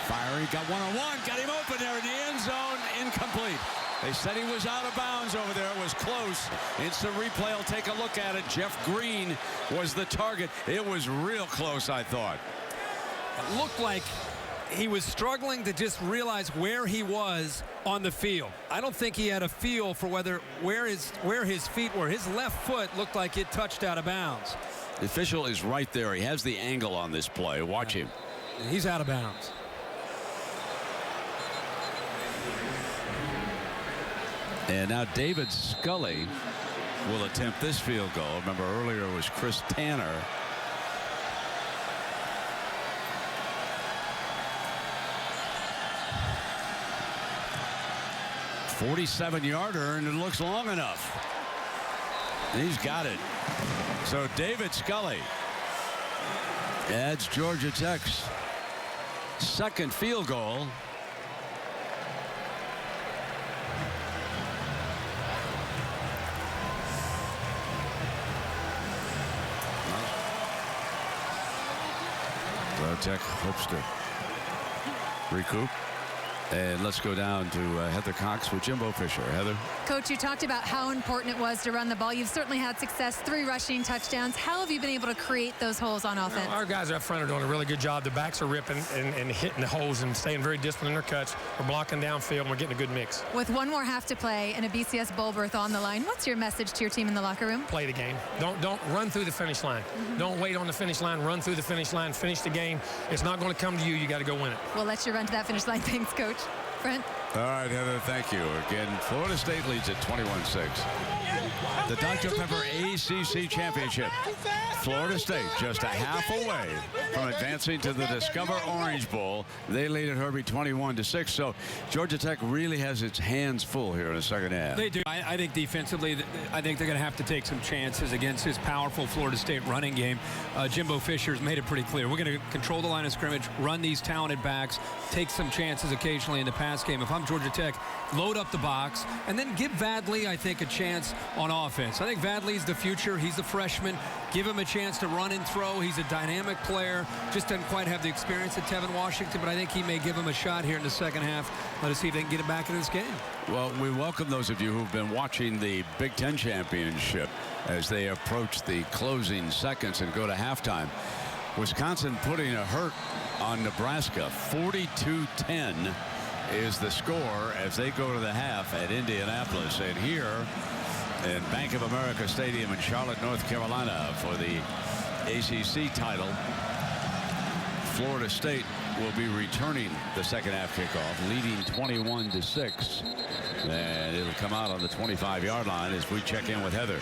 Speaker 1: firing, got one-on-one, got him open there in the end zone, incomplete. They said he was out of bounds over there. It was close. Instant replay will take a look at it. Jeff Green was the target. It was real close, I thought.
Speaker 2: It looked like he was struggling to just realize where he was on the field. I don't think he had a feel for where his feet were. His left foot looked like it touched out of bounds.
Speaker 1: The official is right there. He has the angle on this play. Watch him.
Speaker 2: He's out of bounds.
Speaker 1: And now David Scully will attempt this field goal. Remember, earlier it was Chris Tanner. .47-yarder, and it looks long enough. He's got it. So David Scully adds Georgia Tech's 2nd field goal. Georgia Tech hopes to recoup. And let's go down to Heather Cox with Jimbo Fisher. Heather.
Speaker 3: Coach, you talked about how important it was to run the ball. You've certainly had success, 3 rushing touchdowns. How have you been able to create those holes on offense?
Speaker 7: Our guys up front are doing a really good job. The backs are ripping and hitting the holes and staying very disciplined in their cuts. We're blocking downfield, and we're getting a good mix.
Speaker 3: With 1 more half to play and a BCS bowl berth on the line, what's your message to your team in the locker room?
Speaker 7: Play the game. Don't run through the finish line. Don't wait on the finish line. Run through the finish line. Finish the game. It's not going to come to you. You got to go win it.
Speaker 3: We'll let you run to that finish line. Thanks, Coach. Brent?
Speaker 1: All right, Heather, thank you. Again, Florida State leads at 21-6. The Dr. Pepper ACC Championship. Florida State just a half away from advancing to the Discover Orange Bowl. They lead at Herbie 21-6. So Georgia Tech really has its hands full here in the second half.
Speaker 2: They do. I think defensively, I think they're going to have to take some chances against this powerful Florida State running game. Jimbo Fisher's made it pretty clear. We're going to control the line of scrimmage, run these talented backs, take some chances occasionally in the pass game. If I'm Georgia Tech, load up the box, and then give Vadley, I think, a chance on offense. I think Vadley's the future. He's a freshman. Give him a chance to run and throw. He's a dynamic player. Just doesn't quite have the experience that Tevin Washington, but I think he may give him a shot here in the second half. Let us see if they can get it back in this game.
Speaker 1: Well, we welcome those of you who've been watching the Big Ten Championship as they approach the closing seconds and go to halftime. Wisconsin putting a hurt on Nebraska. 42-10 is the score as they go to the half at Indianapolis. And here in Bank of America Stadium in Charlotte, North Carolina, for the ACC title, Florida State will be returning the second half kickoff, leading 21-6. And it'll come out on the 25-yard line as we check in with Heather.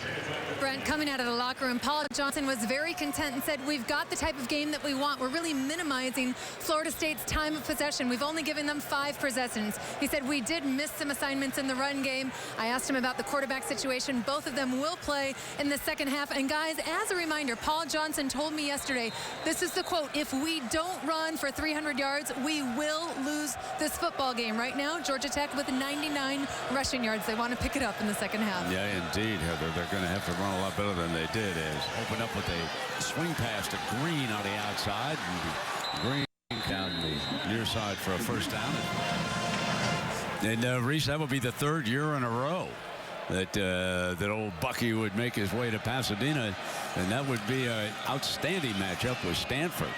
Speaker 3: Brent, coming out of the locker room, Paul Johnson was very content and said, we've got the type of game that we want. We're really minimizing Florida State's time of possession. We've only given them 5 possessions. He said, we did miss some assignments in the run game. I asked him about the quarterback situation. Both of them will play in the second half. And guys, as a reminder, Paul Johnson told me yesterday, this is the quote, if we don't run for 300 yards, we will lose this football game. Right now, Georgia Tech with 99 rushing yards. They want to pick it up in the second half.
Speaker 1: Yeah, indeed, Heather. They're going to have to run a lot better than they did. As opened up with a swing pass to Green on the outside. And Green down the near side for a first down. And Reese, that would be the 3rd year in a row that old Bucky would make his way to Pasadena. And that would be an outstanding matchup with Stanford.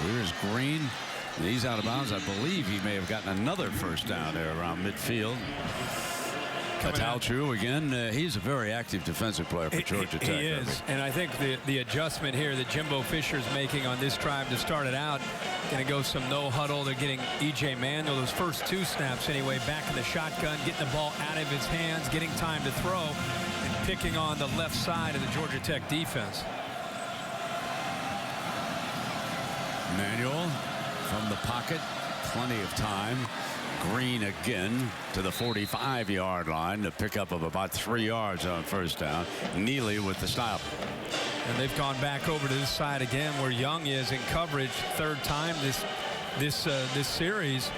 Speaker 1: Here's Green. He's out of bounds. I believe he may have gotten another first down there around midfield. Patalchu again. He's a very active defensive player for Georgia Tech.
Speaker 2: He is. And I think the adjustment here that Jimbo Fisher's making on this drive to start it out, going to go some no huddle. They're getting E.J. Manuel, those first 2 snaps anyway, back in the shotgun, getting the ball out of his hands, getting time to throw, and picking on the left side of the Georgia Tech defense.
Speaker 1: Manuel from the pocket, plenty of time. Green again to the 45-yard line, the pickup of about 3 yards on first down. Neely with the stop.
Speaker 2: And they've gone back over to this side again where Young is in coverage. 3rd time this series.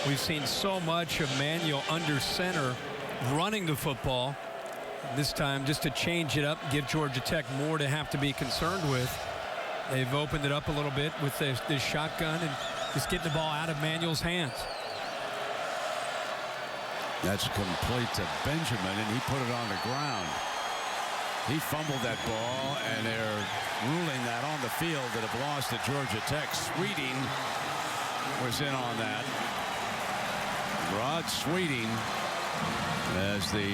Speaker 2: We've seen so much of Manuel under center running the football. This time just to change it up, give Georgia Tech more to have to be concerned with. They've opened it up a little bit with this shotgun and just getting the ball out of Manuel's hands.
Speaker 1: That's complete to Benjamin, and he put it on the ground. He fumbled that ball, and they're ruling that on the field that it belongs to Georgia Tech. Sweeting was in on that. Rod Sweeting, as the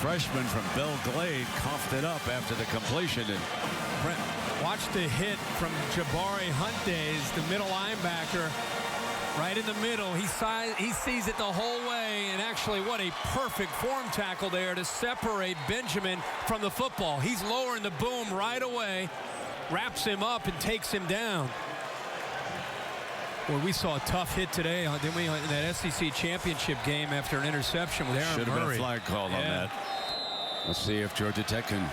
Speaker 1: freshman from Belle Glade, coughed it up after the completion. And
Speaker 2: Brent, watch the hit from Jabari Hunt-Days, the middle linebacker. Right in the middle. He sees it the whole way, and actually what a perfect form tackle there to separate Benjamin from the football. He's lowering the boom right away, wraps him up and takes him down. Boy, we saw a tough hit today, didn't we, in that SEC championship game after an interception with Aaron Murray.
Speaker 1: Should have been a flag called on that. Let's see if Georgia Tech can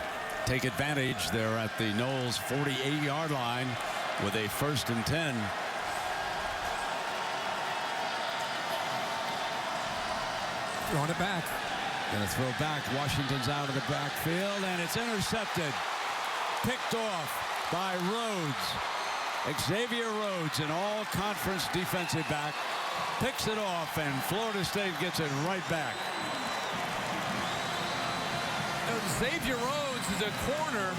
Speaker 1: take advantage. They're at the Knowles 48-yard line with a 1st and 10.
Speaker 2: Throwing it back.
Speaker 1: Gonna throw back. Washington's out of the backfield, and it's intercepted. Picked off by Rhodes. Xavier Rhodes, an all-conference defensive back, picks it off, and Florida State gets it right back.
Speaker 2: Xavier Rhodes is a corner,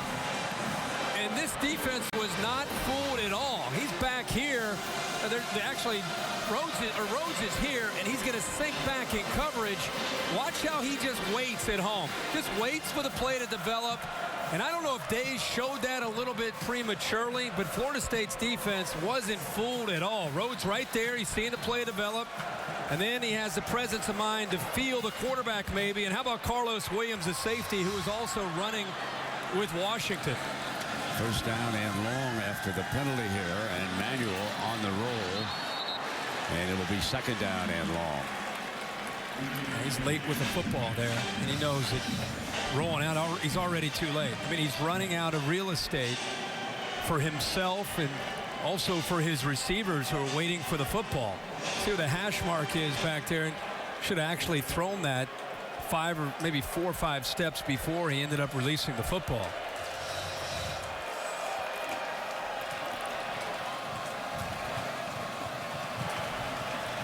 Speaker 2: and this defense was not fooled at all. He's back here. Actually, Rhodes is here, and he's going to sink back in coverage. Watch how he just waits at home. Just waits for the play to develop. And I don't know if Days showed that a little bit prematurely, but Florida State's defense wasn't fooled at all. Rhodes right there. He's seeing the play develop. And then he has the presence of mind to feel the quarterback maybe. And how about Carlos Williams, the safety, who is also running with Washington?
Speaker 1: First down and long after the penalty here, and Manuel on the roll. And it will be second down and long.
Speaker 2: He's late with the football there, and he knows it. Rolling out, he's already too late. I mean, he's running out of real estate for himself and also for his receivers who are waiting for the football. See where the hash mark is back there. Should have actually thrown that 5 or maybe 4 or 5 steps before he ended up releasing the football.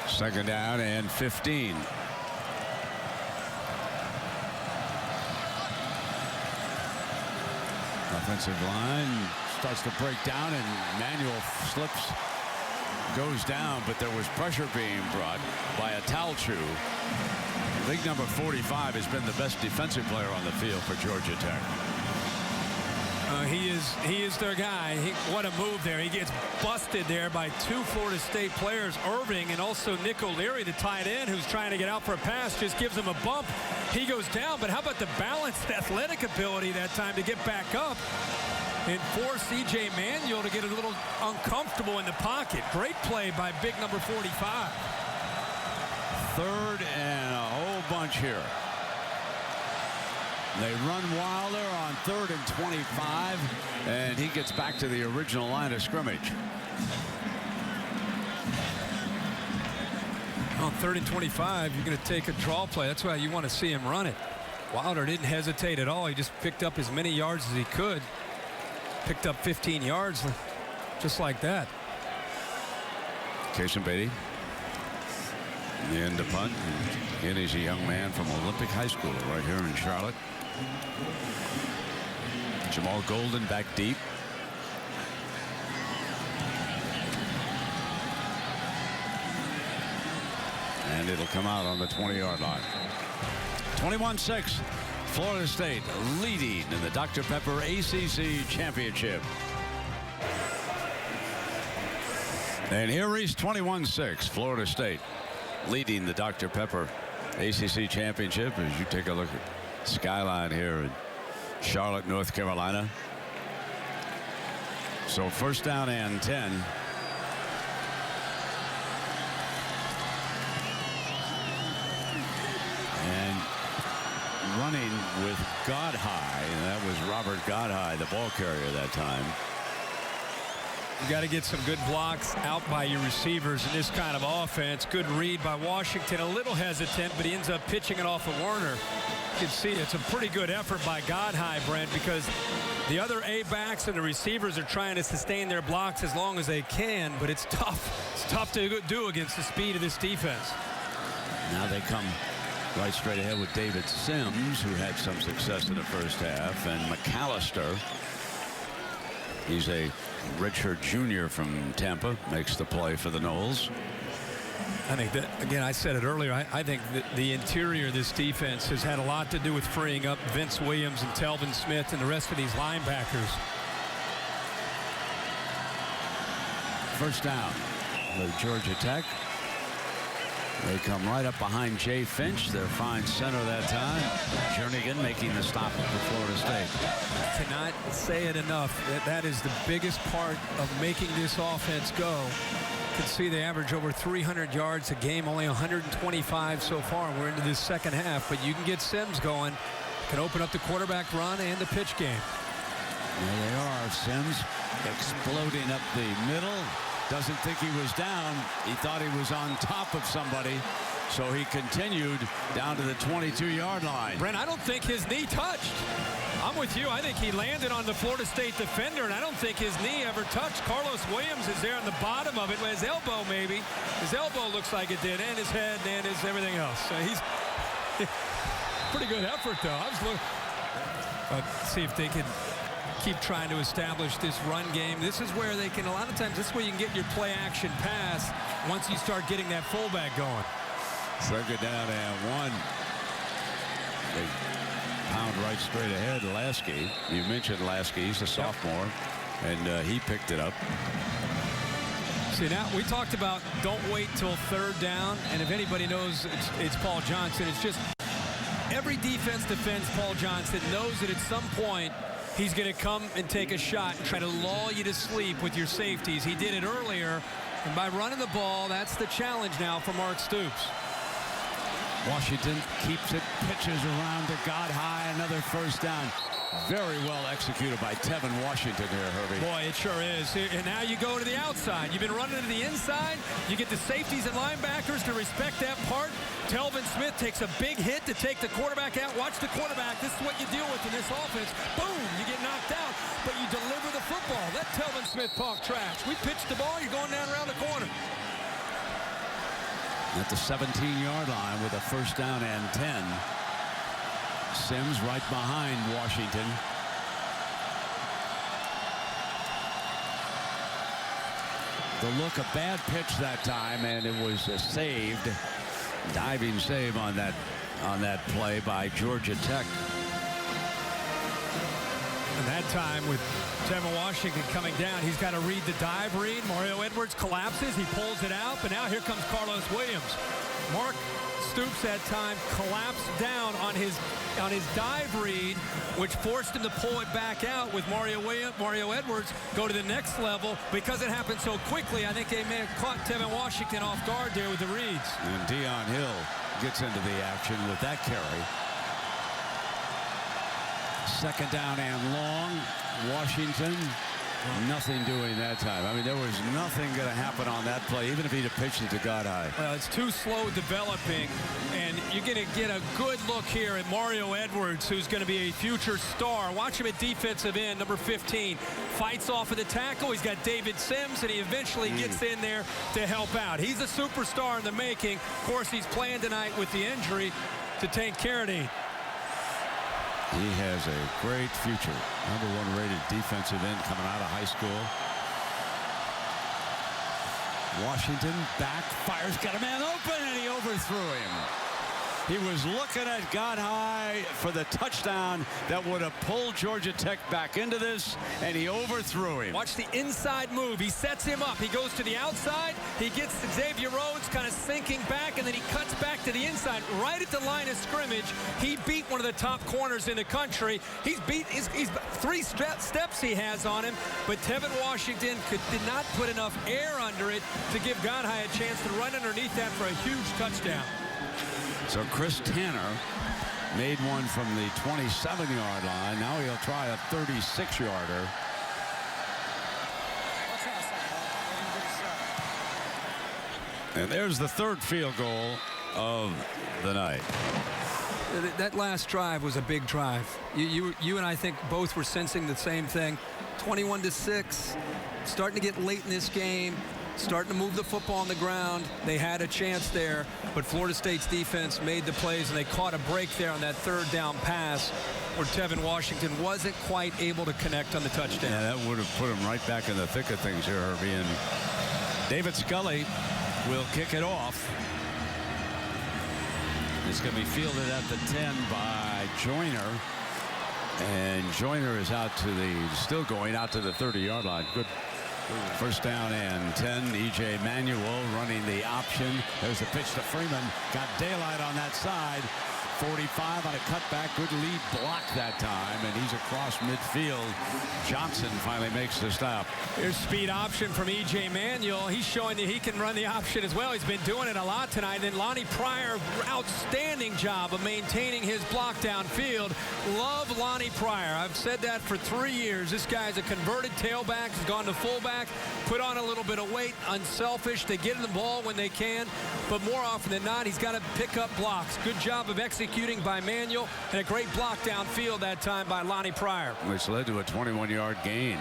Speaker 1: Second down and 15. Offensive line starts to break down, and Manuel slips, goes down, but there was pressure being brought by a Talchu. I think number 45 has been the best defensive player on the field for Georgia Tech.
Speaker 2: He is their guy. What a move there. He gets busted there by 2 Florida State players, Irving and also Nick O'Leary, the tight end, who's trying to get out for a pass, just gives him a bump. He goes down, but how about the balanced athletic ability that time to get back up and force C.J. Manuel to get a little uncomfortable in the pocket. Great play by big number 45.
Speaker 1: Third and a whole bunch here. They run Wilder on 3rd and 25, and he gets back to the original line of scrimmage.
Speaker 2: On 3rd and 25, you're going to take a draw play. That's why you want to see him run it. Wilder didn't hesitate at all. He just picked up as many yards as he could. Picked up 15 yards just like that.
Speaker 1: Kason Beatty, the end of punt. And he's a young man from Olympic High School right here in Charlotte. Jamal Golden back deep. And it'll come out on the 20-yard line. 21-6. Florida State leading in the Dr. Pepper ACC Championship. And here is 21-6. Florida State leading the Dr. Pepper ACC Championship as you take a look at skyline here in Charlotte, North Carolina. So first down and 10. And running with Godhigh, and that was Robert Godhigh, the ball carrier that time.
Speaker 2: You got to get some good blocks out by your receivers in this kind of offense. Good read by Washington. A little hesitant, but he ends up pitching it off of Werner. You can see it's a pretty good effort by Godhigh, Brent, because the other A-backs and the receivers are trying to sustain their blocks as long as they can, but it's tough. It's tough to do against the speed of this defense.
Speaker 1: Now they come right straight ahead with David Sims, who had some success in the first half, and McAllister. He's a redshirt junior from Tampa, makes the play for the Noles.
Speaker 2: I think that, again, I said it earlier, I think that the interior of this defense has had a lot to do with freeing up Vince Williams and Telvin Smith and the rest of these linebackers.
Speaker 1: First down with Georgia Tech. They come right up behind Jay Finch, their fine center that time. Jernigan making the stop for Florida State.
Speaker 2: Cannot say it enough. That is the biggest part of making this offense go. You can see they average over 300 yards a game, only 125 so far. We're into this second half, but you can get Sims going. Can open up the quarterback run and the pitch game.
Speaker 1: There they are. Sims exploding up the middle. doesn't think he was down. He thought he was on top of somebody, so he continued down to the 22-yard line.
Speaker 2: Brent, I don't think his knee touched. I'm with you. I think he landed on the Florida State defender, and I don't think his knee ever touched. Carlos Williams is there on the bottom of it. His elbow, maybe. His elbow looks like it did, and his head, and his everything else. So he's pretty good effort, though. I was looking. See if they can keep trying to establish this run game. This is where they can, a lot of times, this is where you can get your play action pass once you start getting that fullback going.
Speaker 1: Second down and 1. They pound right straight ahead. Lasky, you mentioned Lasky, he's a sophomore, and he picked it up.
Speaker 2: See, now we talked about don't wait till third down, and if anybody knows, it's Paul Johnson. It's just every defense defends Paul Johnson knows that at some point he's going to come and take a shot and try to lull you to sleep with your safeties. He did it earlier, and by running the ball, that's the challenge now for Mark Stoops.
Speaker 1: Washington keeps it, pitches around to Godhigh, another first down. Very well executed by Tevin Washington here, Herbie.
Speaker 2: Boy, it sure is. And now you go to the outside. You've been running to the inside. You get the safeties and linebackers to respect that part. Telvin Smith takes a big hit to take the quarterback out. Watch the quarterback. This is what you deal with in this offense. Boom, you get knocked out, but you deliver the football. Let Telvin Smith talk trash. We pitch the ball, you're going down around the corner.
Speaker 1: At the 17-yard line with a first down and 10. Sims right behind Washington. The look, a bad pitch that time, and it was saved. Diving save on that play by Georgia Tech.
Speaker 2: And that time with Tevin Washington coming down, he's got to read the dive read. Mario Edwards collapses, he pulls it out, but now here comes Carlos Williams. Mark Stoops that time collapsed down on his dive read, which forced him to pull it back out with Mario Edwards go to the next level. Because it happened so quickly, I think they may have caught Tevin Washington off guard there with the reads.
Speaker 1: And Deion Hill gets into the action with that carry. Second down and long. Washington, nothing doing that time. I mean, there was nothing going to happen on that play, even if he'd have pitched it to Godhigh.
Speaker 2: Well, it's too slow developing, and you're going to get a good look here at Mario Edwards, who's going to be a future star. Watch him at defensive end, number 15. Fights off of the tackle. He's got David Sims, and he eventually gets in there to help out. He's a superstar in the making. Of course, he's playing tonight with the injury to Tank Carradine.
Speaker 1: He has a great future. #1 rated defensive end coming out of high school. Washington back, fires, got a man open, and he overthrew him. He was looking at Godhigh for the touchdown that would have pulled Georgia Tech back into this, and he overthrew him.
Speaker 2: Watch the inside move. He sets him up. He goes to the outside. He gets Xavier Rhodes kind of sinking back, and then he cuts back to the inside right at the line of scrimmage. He beat one of the top corners in the country. He's 3 steps he has on him, but Tevin Washington did not put enough air under it to give Godhigh a chance to run underneath that for a huge touchdown.
Speaker 1: So Chris Tanner made one from the 27-yard line. Now he'll try a 36-yarder. And there's the third field goal of the night.
Speaker 2: That last drive was a big drive. You and I think both were sensing the same thing. 21-6, starting to get late in this game. Starting to move the football on the ground. They had a chance there, but Florida State's defense made the plays, and they caught a break there on that third down pass where Tevin Washington wasn't quite able to connect on the touchdown.
Speaker 1: Yeah, that would have put him right back in the thick of things here, Herbie. And David Scully will kick it off. It's going to be fielded at the 10 by Joyner. And Joyner is still going out to the 30-yard line. Good. First down and 10. E.J. Manuel running the option. There's the pitch to Freeman. Got daylight on that side. 45 on a cutback. Good lead block that time, and he's across midfield. Johnson finally makes the stop.
Speaker 2: Here's speed option from E.J. Manuel. He's showing that he can run the option as well. He's been doing it a lot tonight. And then Lonnie Pryor, outstanding job of maintaining his block downfield. Love Lonnie Pryor. I've said that for 3 years. This guy's a converted tailback. He's gone to fullback, put on a little bit of weight, unselfish. They get him the ball when they can, but more often than not, he's got to pick up blocks. Good job of executing by Manuel, and a great block downfield that time by Lonnie Pryor.
Speaker 1: Which led to a 21-yard gain.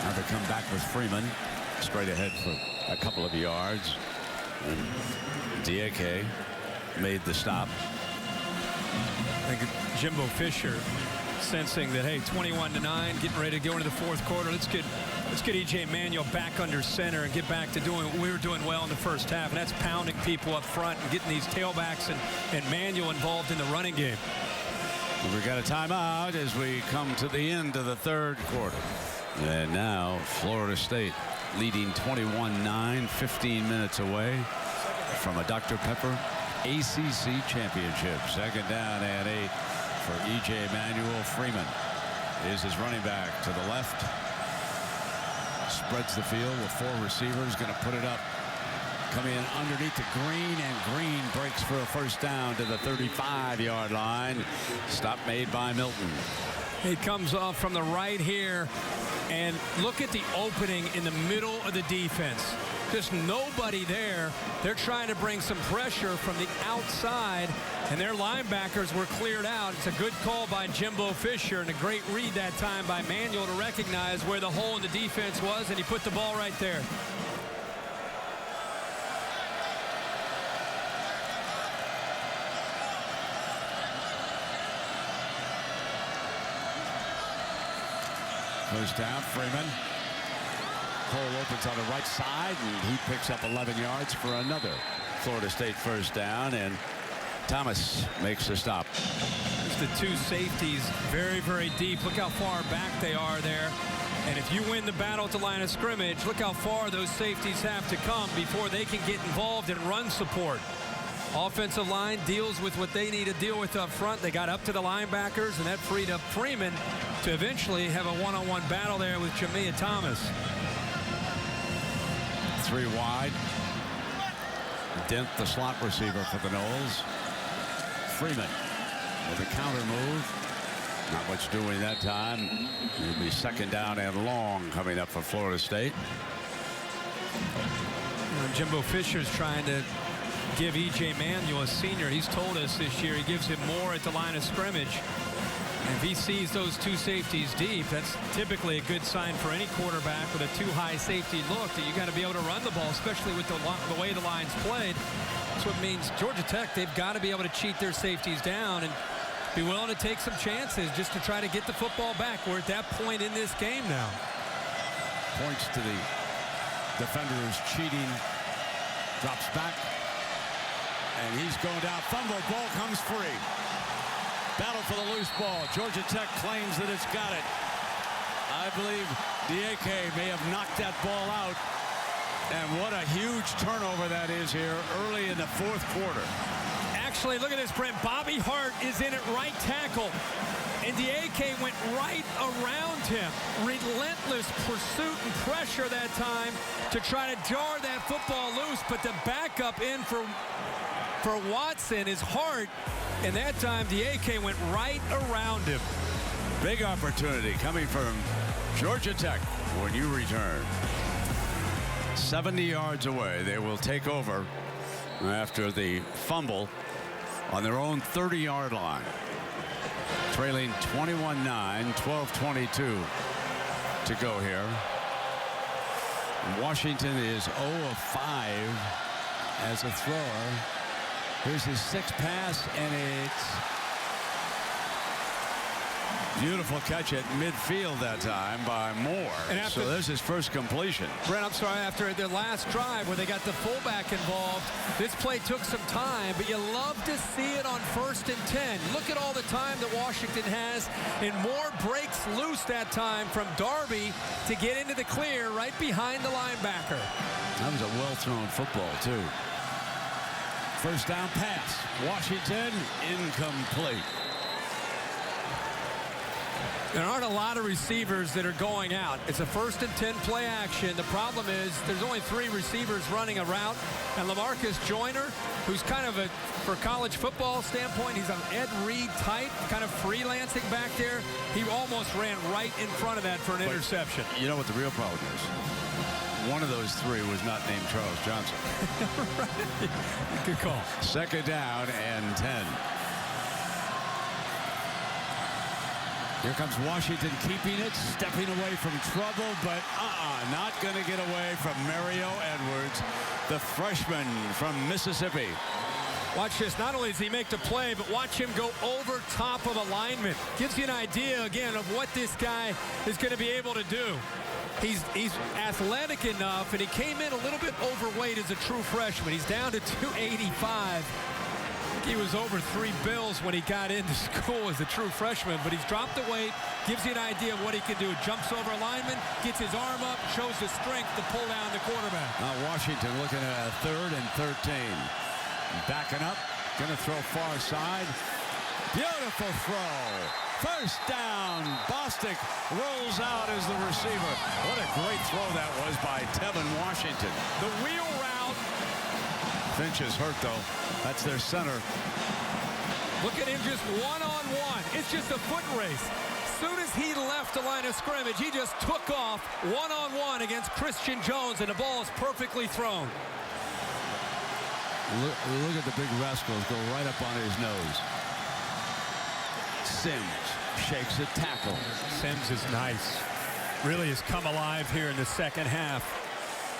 Speaker 1: Now they come back with Freeman. Straight ahead for a couple of yards. And Dieke made the stop.
Speaker 2: I think Jimbo Fisher sensing that, hey, 21-9, getting ready to go into the fourth quarter. Let's get E.J. Manuel back under center and get back to doing what we were doing well in the first half, and that's pounding people up front and getting these tailbacks and Manuel involved in the running game.
Speaker 1: We got a timeout as we come to the end of the third quarter. And now Florida State leading 21-9, 15 minutes away from a Dr. Pepper ACC Championship. Second down and 8 for E.J. Manuel. Freeman is his running back to the left. Spreads the field with 4 receivers. Going to put it up. Coming in underneath to Green, and Green breaks for a first down to the 35-yard line. Stop made by Milton.
Speaker 2: He comes off from the right here, and look at the opening in the middle of the defense. Just nobody there. They're trying to bring some pressure from the outside, and their linebackers were cleared out. It's a good call by Jimbo Fisher, and a great read that time by Manuel to recognize where the hole in the defense was, and he put the ball right there.
Speaker 1: First down, Freeman. Cole opens on the right side, and he picks up 11 yards for another Florida State first down, and Thomas makes the stop.
Speaker 2: It's the 2 safeties very, very deep. Look how far back they are there. And if you win the battle at the line of scrimmage, look how far those safeties have to come before they can get involved in run support. Offensive line deals with what they need to deal with up front. They got up to the linebackers, and that freed up Freeman to eventually have a one-on-one battle there with Jamia Thomas.
Speaker 1: 3 wide. Dent, the slot receiver for the Noles. Freeman with a counter move. Not much doing that time. It'll be second down and long coming up for Florida State.
Speaker 2: Jimbo Fisher's trying to give E.J. Manuel, a senior. He's told us this year he gives him more at the line of scrimmage. And if he sees those 2 safeties deep, that's typically a good sign for any quarterback with a too high safety look, that you got to be able to run the ball, especially with the way the line's played. That's what means Georgia Tech, they've got to be able to cheat their safeties down and be willing to take some chances just to try to get the football back. We're at that point in this game now.
Speaker 1: Points to the defenders cheating. Drops back. And he's going down. Fumble. Ball comes free. Battle for the loose ball. Georgia Tech claims that it's got it. I believe Dieke may have knocked that ball out. And what a huge turnover that is here early in the fourth quarter.
Speaker 2: Actually, look at this, Brent. Bobby Hart is in at right tackle. And Dieke went right around him. Relentless pursuit and pressure that time to try to jar that football loose. But the backup in for Watson is Hart. And that time, Dieke went right around him.
Speaker 1: Big opportunity coming from Georgia Tech when you return. 70 yards away. They will take over after the fumble on their own 30-yard line. Trailing 21-9, 12:22 to go here. Washington is 0 of 5 as a thrower. Here's his 6th pass, and it's Beautiful catch at midfield that time by Moore.
Speaker 2: And after,
Speaker 1: so there's his first completion.
Speaker 2: Brent, I'm sorry, after their last drive where they got the fullback involved, this play took some time, but you love to see it on 1st and 10. Look at all the time that Washington has, and Moore breaks loose that time from Darby to get into the clear right behind the linebacker.
Speaker 1: That was a well-thrown football, too. First down pass. Washington incomplete.
Speaker 2: There aren't a lot of receivers that are going out. It's a 1st and 10 play action. The problem is there's only 3 receivers running a route. And LaMarcus Joyner, who's kind of for college football standpoint, he's an Ed Reed type, kind of freelancing back there. He almost ran right in front of that for an interception.
Speaker 1: You know what the real problem is? One of those 3 was not named Charles Johnson.
Speaker 2: Right. Good call. 2nd
Speaker 1: down and 10. Here comes Washington keeping it, stepping away from trouble, but not going to get away from Mario Edwards, the freshman from Mississippi.
Speaker 2: Watch this. Not only does he make the play, but watch him go over top of a lineman. Gives you an idea, again, of what this guy is going to be able to do. He's athletic enough, and he came in a little bit overweight as a true freshman. He's down to 285. He was over 3 bills when he got into school as a true freshman, but he's dropped the weight, gives you an idea of what he can do. Jumps over a lineman, gets his arm up, shows the strength to pull down the quarterback.
Speaker 1: Washington looking at a 3rd and 13. Backing up, going to throw far side. Beautiful throw. First down. Bostic rolls out as the receiver. What a great throw that was by Tevin Washington.
Speaker 2: The wheel route.
Speaker 1: Finch is hurt, though. That's their center.
Speaker 2: Look at him just one-on-one. It's just a foot race. As soon as he left the line of scrimmage, he just took off one-on-one against Christian Jones, and the ball is perfectly thrown.
Speaker 1: Look at the big rascals go right up on his nose. Sims shakes a tackle.
Speaker 2: Sims is nice. Really has come alive here in the 2nd half.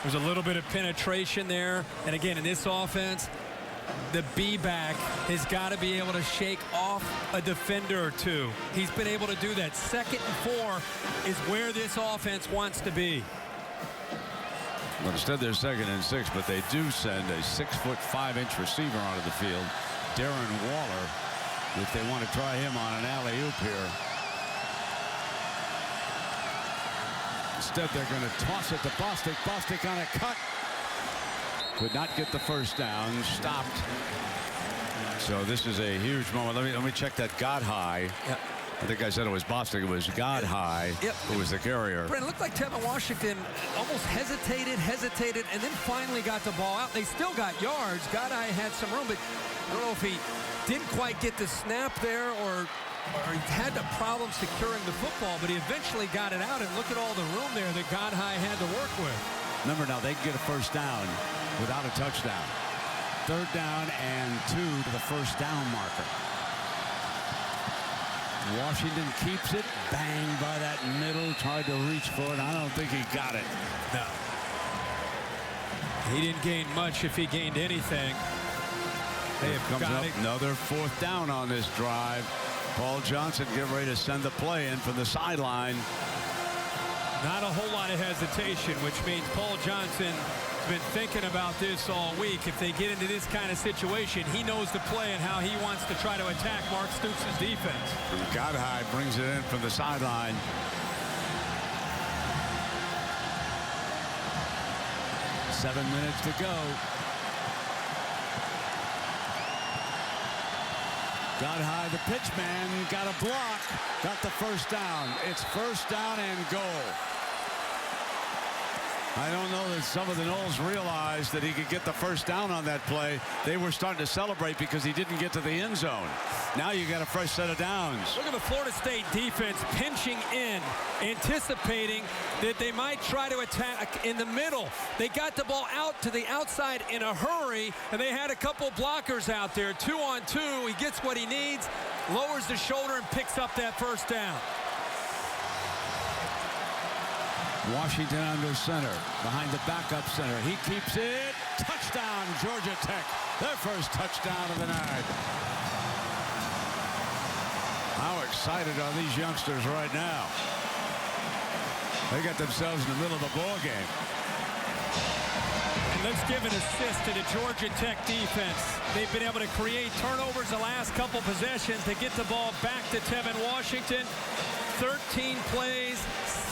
Speaker 2: There's a little bit of penetration there. And again, in this offense, the B-back has got to be able to shake off a defender or 2. He's been able to do that. 2nd and 4 is where this offense wants to be.
Speaker 1: Well, instead they're 2nd and 6, but they do send a 6'5" receiver onto the field, Darren Waller, if they want to try him on an alley-oop here. Instead, they're going to toss it to Bostic. Bostic on a cut. Could not get the first down. Stopped. So this is a huge moment. Let me check that God high.
Speaker 2: Yep.
Speaker 1: I think I said it was Bostic. It was God high.
Speaker 2: Yep.
Speaker 1: Who was the carrier.
Speaker 2: Brent, it looked like Tevin Washington almost hesitated, and then finally got the ball out. They still got yards. God high had some room, but I don't know if he didn't quite get the snap there or he had a problem securing the football, but he eventually got it out, and look at all the room there that God high had to work with.
Speaker 1: Remember now, they can get a first down without a touchdown. 3rd down and 2 to the first down marker. Washington keeps it. Bang by that middle. Tried to reach for it. I don't think he got it.
Speaker 2: No. He didn't gain much if he gained anything. They have
Speaker 1: comes
Speaker 2: got
Speaker 1: up another 4th down on this drive. Paul Johnson getting ready to send the play in from the sideline.
Speaker 2: Not a whole lot of hesitation, which means Paul Johnson has been thinking about this all week. If they get into this kind of situation, he knows the play and how he wants to try to attack Mark Stoops' defense.
Speaker 1: Godhigh brings it in from the sideline. Seven minutes to go. Godhigh, the pitch man, got a block, got the first down. It's first down and goal. I don't know that some of the Noles realized that he could get the first down on that play. They were starting to celebrate because he didn't get to the end zone. Now you got a fresh set of downs.
Speaker 2: Look at the Florida State defense pinching in, anticipating that they might try to attack in the middle. They got the ball out to the outside in a hurry, and they had a couple blockers out there. 2-on-2. He gets what he needs, lowers the shoulder, and picks up that first down.
Speaker 1: Washington under center, behind the backup center. He keeps it. Touchdown, Georgia Tech. Their first touchdown of the night. How excited are these youngsters right now? They got themselves in the middle of a ball game.
Speaker 2: And let's give an assist to the Georgia Tech defense. They've been able to create turnovers the last couple possessions to get the ball back to Tevin Washington. 13 plays,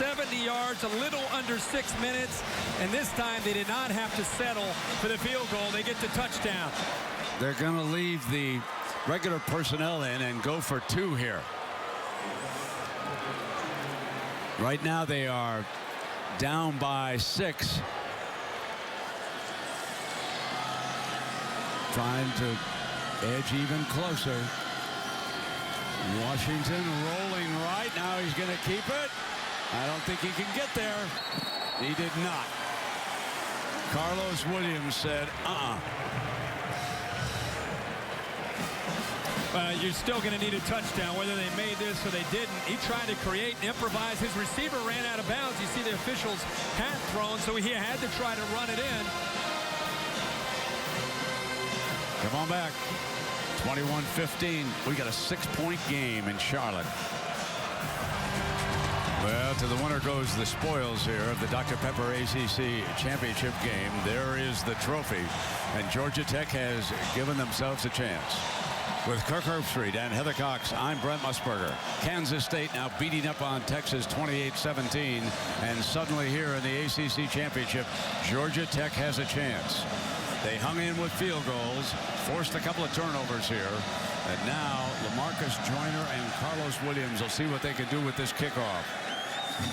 Speaker 2: 70 yards, a little under 6 minutes. And this time they did not have to settle for the field goal. They get the touchdown.
Speaker 1: They're going to leave the regular personnel in and go for 2 here. Right now they are down by 6. Trying to edge even closer. Washington rolling right. Now he's going to keep it. I don't think he can get there. He did not. Carlos Williams said,
Speaker 2: You're still going to need a touchdown, whether they made this or they didn't. He tried to create and improvise. His receiver ran out of bounds. You see the official's hat thrown, so he had to try to run it in.
Speaker 1: Come on back. 21-15. We got a 6-point game in Charlotte. Well, to the winner goes the spoils here of the Dr. Pepper ACC Championship Game. There is the trophy, and Georgia Tech has given themselves a chance. With Kirk Herbstreit and Heather Cox, I'm Brent Musburger. Kansas State now beating up on Texas 28-17, and suddenly here in the ACC Championship, Georgia Tech has a chance. They hung in with field goals, forced a couple of turnovers here, and now LaMarcus Joyner and Carlos Williams will see what they can do with this kickoff.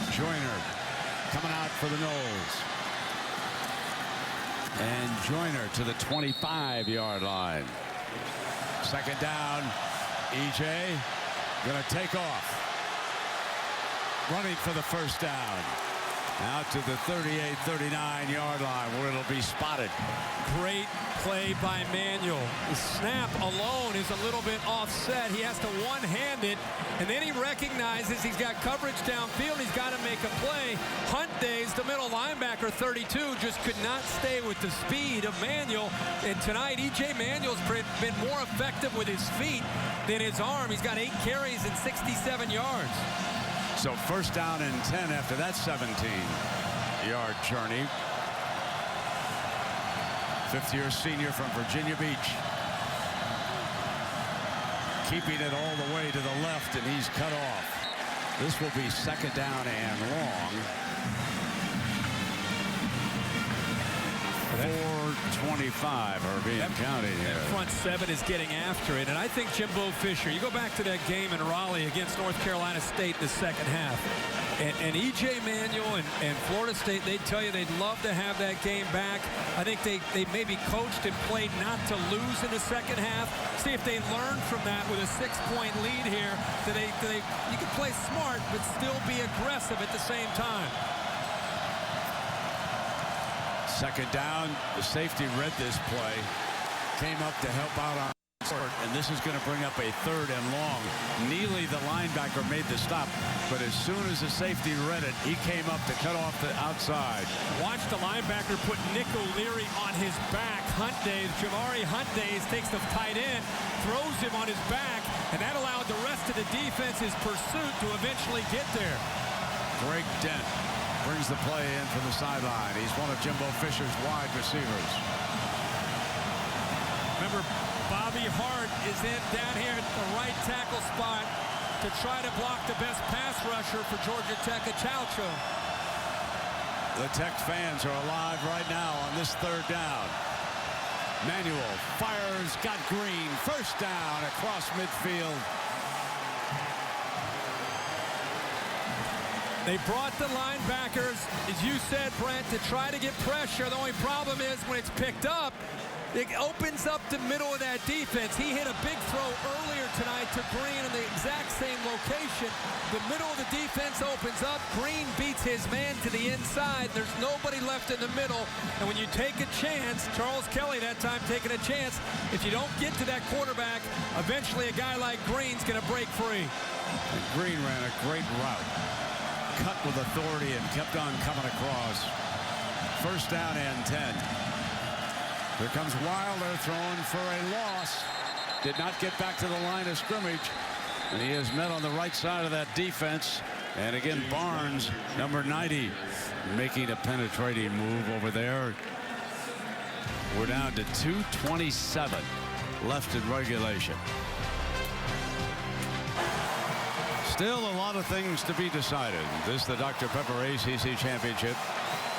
Speaker 1: Joyner coming out for the Noles. And Joyner to the 25-yard line. Second down. EJ going to take off. Running for the first down. Out to the 38-39-yard line where it'll be spotted.
Speaker 2: Great play by Manuel. The snap alone is a little bit offset. He has to one-hand it, and then he recognizes he's got coverage downfield. He's got to make a play. Hunt Days, the middle linebacker, 32, just could not stay with the speed of Manuel. And tonight, E.J. Manuel's been more effective with his feet than his arm. He's got 8 carries and 67 yards.
Speaker 1: So first down and 10 after that 17-yard journey. Fifth-year senior from Virginia Beach. Keeping it all the way to the left, and he's cut off. This will be second down and long. 4:25 are being counted here.
Speaker 2: Front 7 is getting after it, and I think Jimbo Fisher, you go back to that game in Raleigh against North Carolina State in the second half, and E.J. Manuel and Florida State, they tell you they'd love to have that game back. I think they maybe coached and played not to lose in the second half. See if they learn from that with a 6-point lead here. You can play smart but still be aggressive at the same time.
Speaker 1: Second down, the safety read this play, came up to help out on court, and this is going to bring up a 3rd and long. Neely, the linebacker, made the stop, but as soon as the safety read it, he came up to cut off the outside.
Speaker 2: Watch the linebacker put Nick O'Leary on his back. Jamari Hunt Days takes the tight end, throws him on his back, and that allowed the rest of the defense's pursuit to eventually get there.
Speaker 1: Greg Dent brings the play in from the sideline. He's one of Jimbo Fisher's wide receivers.
Speaker 2: Remember, Bobby Hart is in down here at the right tackle spot to try to block the best pass rusher for Georgia Tech, Achalcho.
Speaker 1: The Tech fans are alive right now on this 3rd down. Manuel fires, got Green. First down across midfield.
Speaker 2: They brought the linebackers, as you said, Brent, to try to get pressure. The only problem is when it's picked up, it opens up the middle of that defense. He hit a big throw earlier tonight to Green in the exact same location. The middle of the defense opens up. Green beats his man to the inside. There's nobody left in the middle. And when you take a chance, Charles Kelly that time taking a chance, if you don't get to that quarterback, eventually a guy like Green's going to break free.
Speaker 1: And Green ran a great route. Cut with authority and kept on coming across. First down and 10. Here comes Wilder throwing for a loss. Did not get back to the line of scrimmage. And he is met on the right side of that defense. And again, Barnes, number 90, making a penetrating move over there. We're down to 2:27 left in regulation. Still a lot of things to be decided. This is the Dr. Pepper ACC Championship.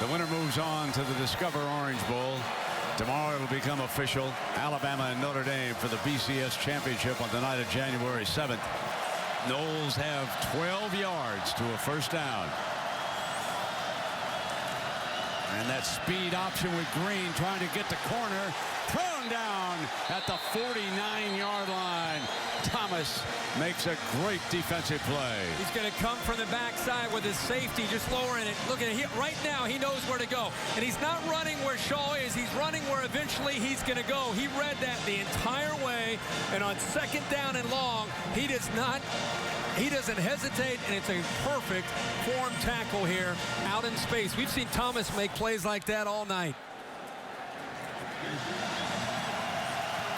Speaker 1: The winner moves on to the Discover Orange Bowl. Tomorrow it will become official. Alabama and Notre Dame for the BCS Championship on the night of January 7th. Noles have 12 yards to a first down. And that speed option with Green trying to get the corner. Thrown down at the 49-yard line. Thomas makes a great defensive play.
Speaker 2: He's going to come from the backside with his safety just lowering it. Look at it. Right now, he knows where to go. And he's not running where Shaw is. He's running where eventually he's going to go. He read that the entire way. And on second down and long, he doesn't hesitate, and it's a perfect form tackle here out in space. We've seen Thomas make plays like that all night.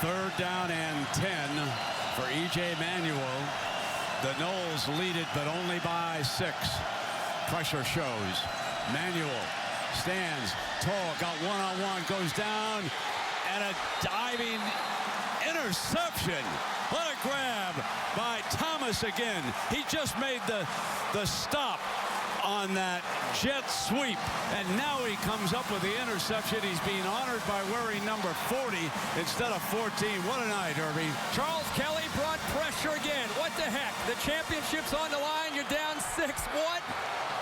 Speaker 1: Third down and 10 for E.J. Manuel. The Noles lead it, but only by 6. Pressure shows. Manuel stands tall, got one-on-one, goes down, and a diving interception. What a grab by Thomas again. He just made the stop on that jet sweep, and now he comes up with the interception. He's being honored by wearing number 40 instead of 14. What a night, Herbie.
Speaker 2: Charles Kelly brought pressure again. What the heck? The championship's on the line. You're down 6. What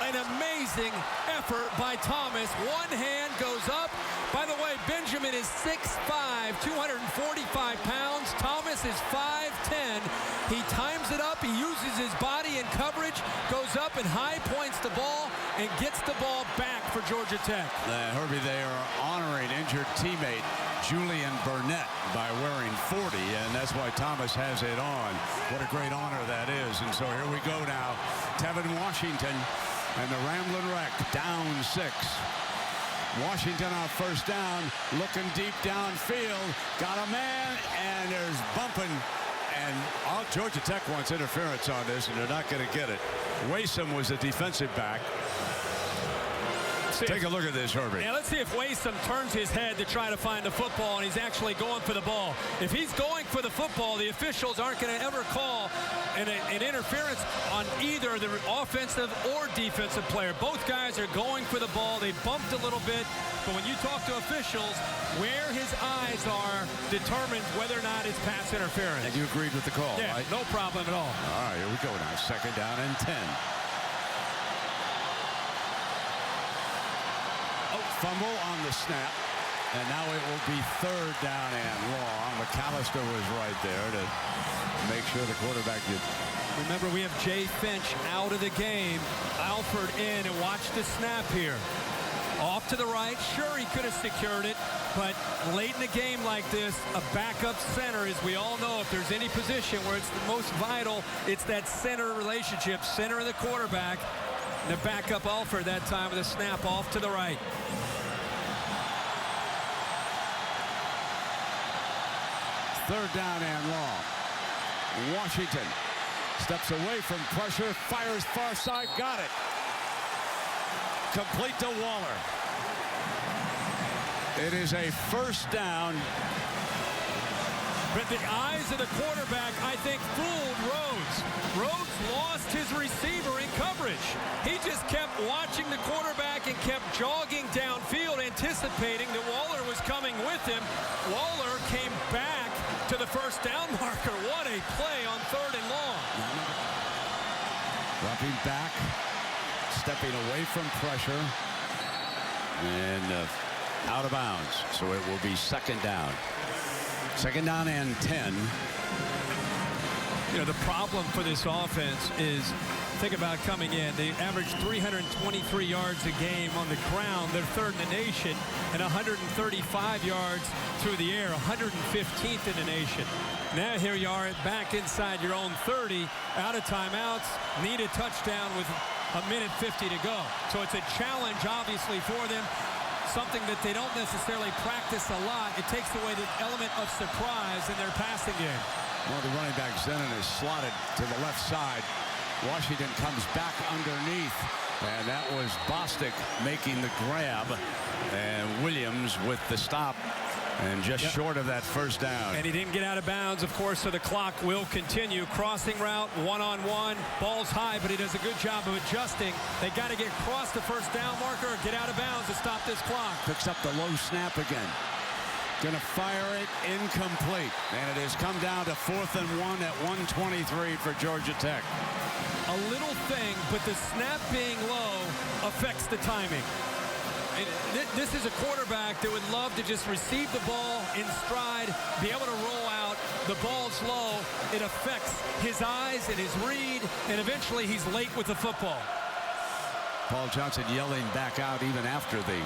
Speaker 2: an amazing effort by Thomas. One hand goes up. By the way, Benjamin is 6'5", 245 pounds. Thomas is 5'10". He times it up. He uses his body in coverage, goes up and high points the ball and gets the ball back for Georgia Tech.
Speaker 1: Herbie, they are honoring injured teammate Julian Burnett by wearing 40, and that's why Thomas has it on. What a great honor that is. And so here we go now. Tevin Washington and the Ramblin Wreck down 6. Washington on first down, looking deep downfield, got a man, and there's bumping. And Georgia Tech wants interference on this, and they're not going to get it. Waysome was the defensive back. Take a look at this, Herbie.
Speaker 2: Yeah, let's see if Waysome turns his head to try to find the football, and he's actually going for the ball. If he's going for the football, the officials aren't going to ever call an interference on either the offensive or defensive player. Both guys are going for the ball. They bumped a little bit, but when you talk to officials, where his eyes are determines whether or not it's pass interference.
Speaker 1: And you agreed with the call,
Speaker 2: yeah,
Speaker 1: right?
Speaker 2: No problem at all.
Speaker 1: All right, here we go now. Second down and 10. Fumble on the snap, and now it will be third down and long. McAllister was right there to make sure the quarterback did.
Speaker 2: Remember, we have Jay Finch out of the game. Alford in, and watch the snap here. Off to the right. Sure, he could have secured it, but late in a game like this, a backup center, as we all know, if there's any position where it's the most vital, it's that center relationship, center of the quarterback. The backup Alford that time with a snap off to the right.
Speaker 1: Third down and long. Washington steps away from pressure, fires far side, got it. Complete to Waller. It is a first down.
Speaker 2: But the eyes of the quarterback, I think, fooled Rhodes. Rhodes lost his receiver in coverage. He just kept watching the quarterback and kept jogging downfield, anticipating that Waller was coming with him. Waller came back to the first down marker. What a play on third and long.
Speaker 1: Dropping back, stepping away from pressure, and out of bounds. So it will be second down. Second down and 10.
Speaker 2: You know, the problem for this offense is, think about coming in. They average 323 yards a game on the ground. They're third in the nation, and 135 yards through the air, 115th in the nation. Now here you are back inside your own 30, out of timeouts, need a touchdown with a minute 50 to go. So it's a challenge, obviously, for them. something that they don't necessarily practice a lot. It takes away the element of surprise in their passing game.
Speaker 1: Well, the running back Zenon is slotted to the left side. Washington comes back underneath, and that was Bostic making the grab, and Williams with the stop, and just short of that first down.
Speaker 2: And he didn't get out of bounds, of course, so the clock will continue. Crossing route, one-on-one, ball's high, but he does a good job of adjusting. They got to get across the first down marker or get out of bounds to stop this clock.
Speaker 1: Picks up the low snap again. Going to fire it incomplete. And it has come down to 4th and 1 at 1:23 for Georgia Tech.
Speaker 2: A little thing, but the snap being low affects the timing. This is a quarterback that would love to just receive the ball in stride, be able to roll out. The ball's low. It affects his eyes and his read, and eventually he's late with the football.
Speaker 1: Paul Johnson yelling back out even after the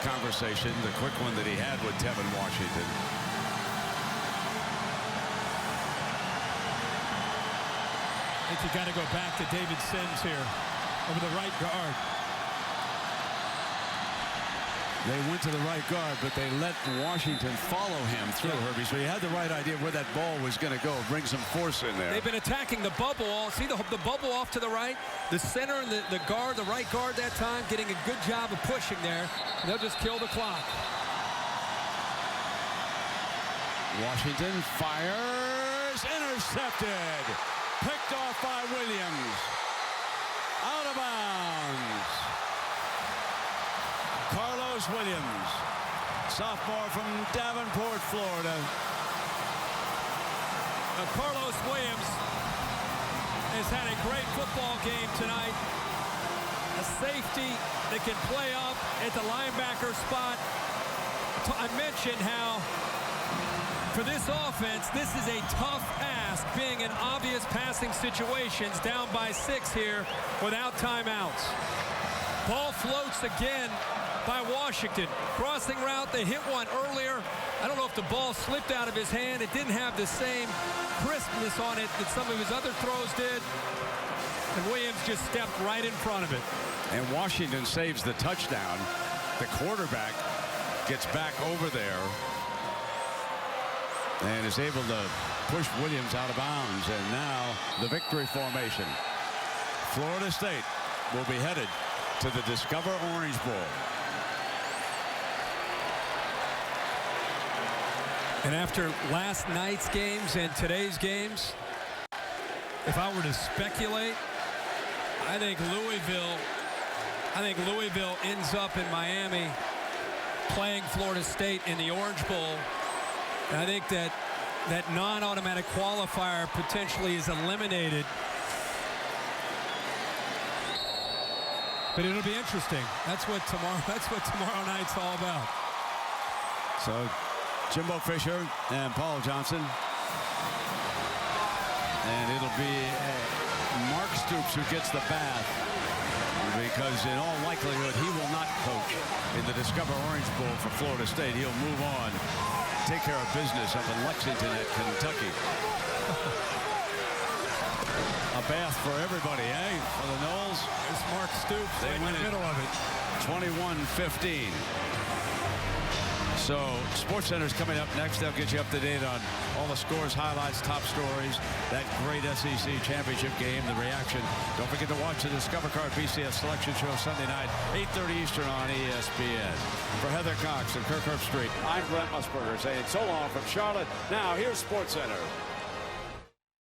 Speaker 1: conversation, the quick one that he had with Tevin Washington.
Speaker 2: I think you got to go back to David Sims here over the right guard.
Speaker 1: They went to the right guard, but they let Washington follow him through, Herbie. So he had the right idea where that ball was going to go. Bring some force in there.
Speaker 2: They've been attacking the bubble. See the bubble off to the right? The center and the guard, the right guard that time, getting a good job of pushing there. They'll just kill the clock.
Speaker 1: Washington fires. Intercepted. Picked off by Williams. Out of bounds. Carlos Williams, sophomore from Davenport, Florida.
Speaker 2: Carlos Williams has had a great football game tonight. A safety that can play up at the linebacker spot. I mentioned how for this offense, this is a tough ask, being in obvious passing situations, down by 6 here without timeouts. Ball floats again by Washington. Crossing route, they hit one earlier. I don't know if the ball slipped out of his hand. It didn't have the same crispness on it that some of his other throws did. And Williams just stepped right in front of it.
Speaker 1: And Washington saves the touchdown. The quarterback gets back over there and is able to push Williams out of bounds. And now the victory formation. Florida State will be headed to the Discover Orange Bowl.
Speaker 2: And after last night's games and today's games, if I were to speculate, I think Louisville ends up in Miami playing Florida State in the Orange Bowl. And I think that non-automatic qualifier potentially is eliminated. But it'll be interesting. That's what tomorrow night's all about.
Speaker 1: So Jimbo Fisher and Paul Johnson. And it'll be Mark Stoops who gets the bath, because in all likelihood he will not coach in the Discover Orange Bowl for Florida State. He'll move on, take care of business up in Lexington at Kentucky. A bath for everybody, eh? For the Noles.
Speaker 2: There's Mark Stoops.
Speaker 1: They win
Speaker 2: in the middle of it.
Speaker 1: 21-15. So SportsCenter's coming up next. They'll get you up to date on all the scores, highlights, top stories, that great SEC championship game, the reaction. Don't forget to watch the Discover Card BCS Selection Show Sunday night, 8:30 Eastern on ESPN. For Heather Cox and Kirk Herbstreit, I'm Brent Musburger saying so long from Charlotte. Now here's SportsCenter.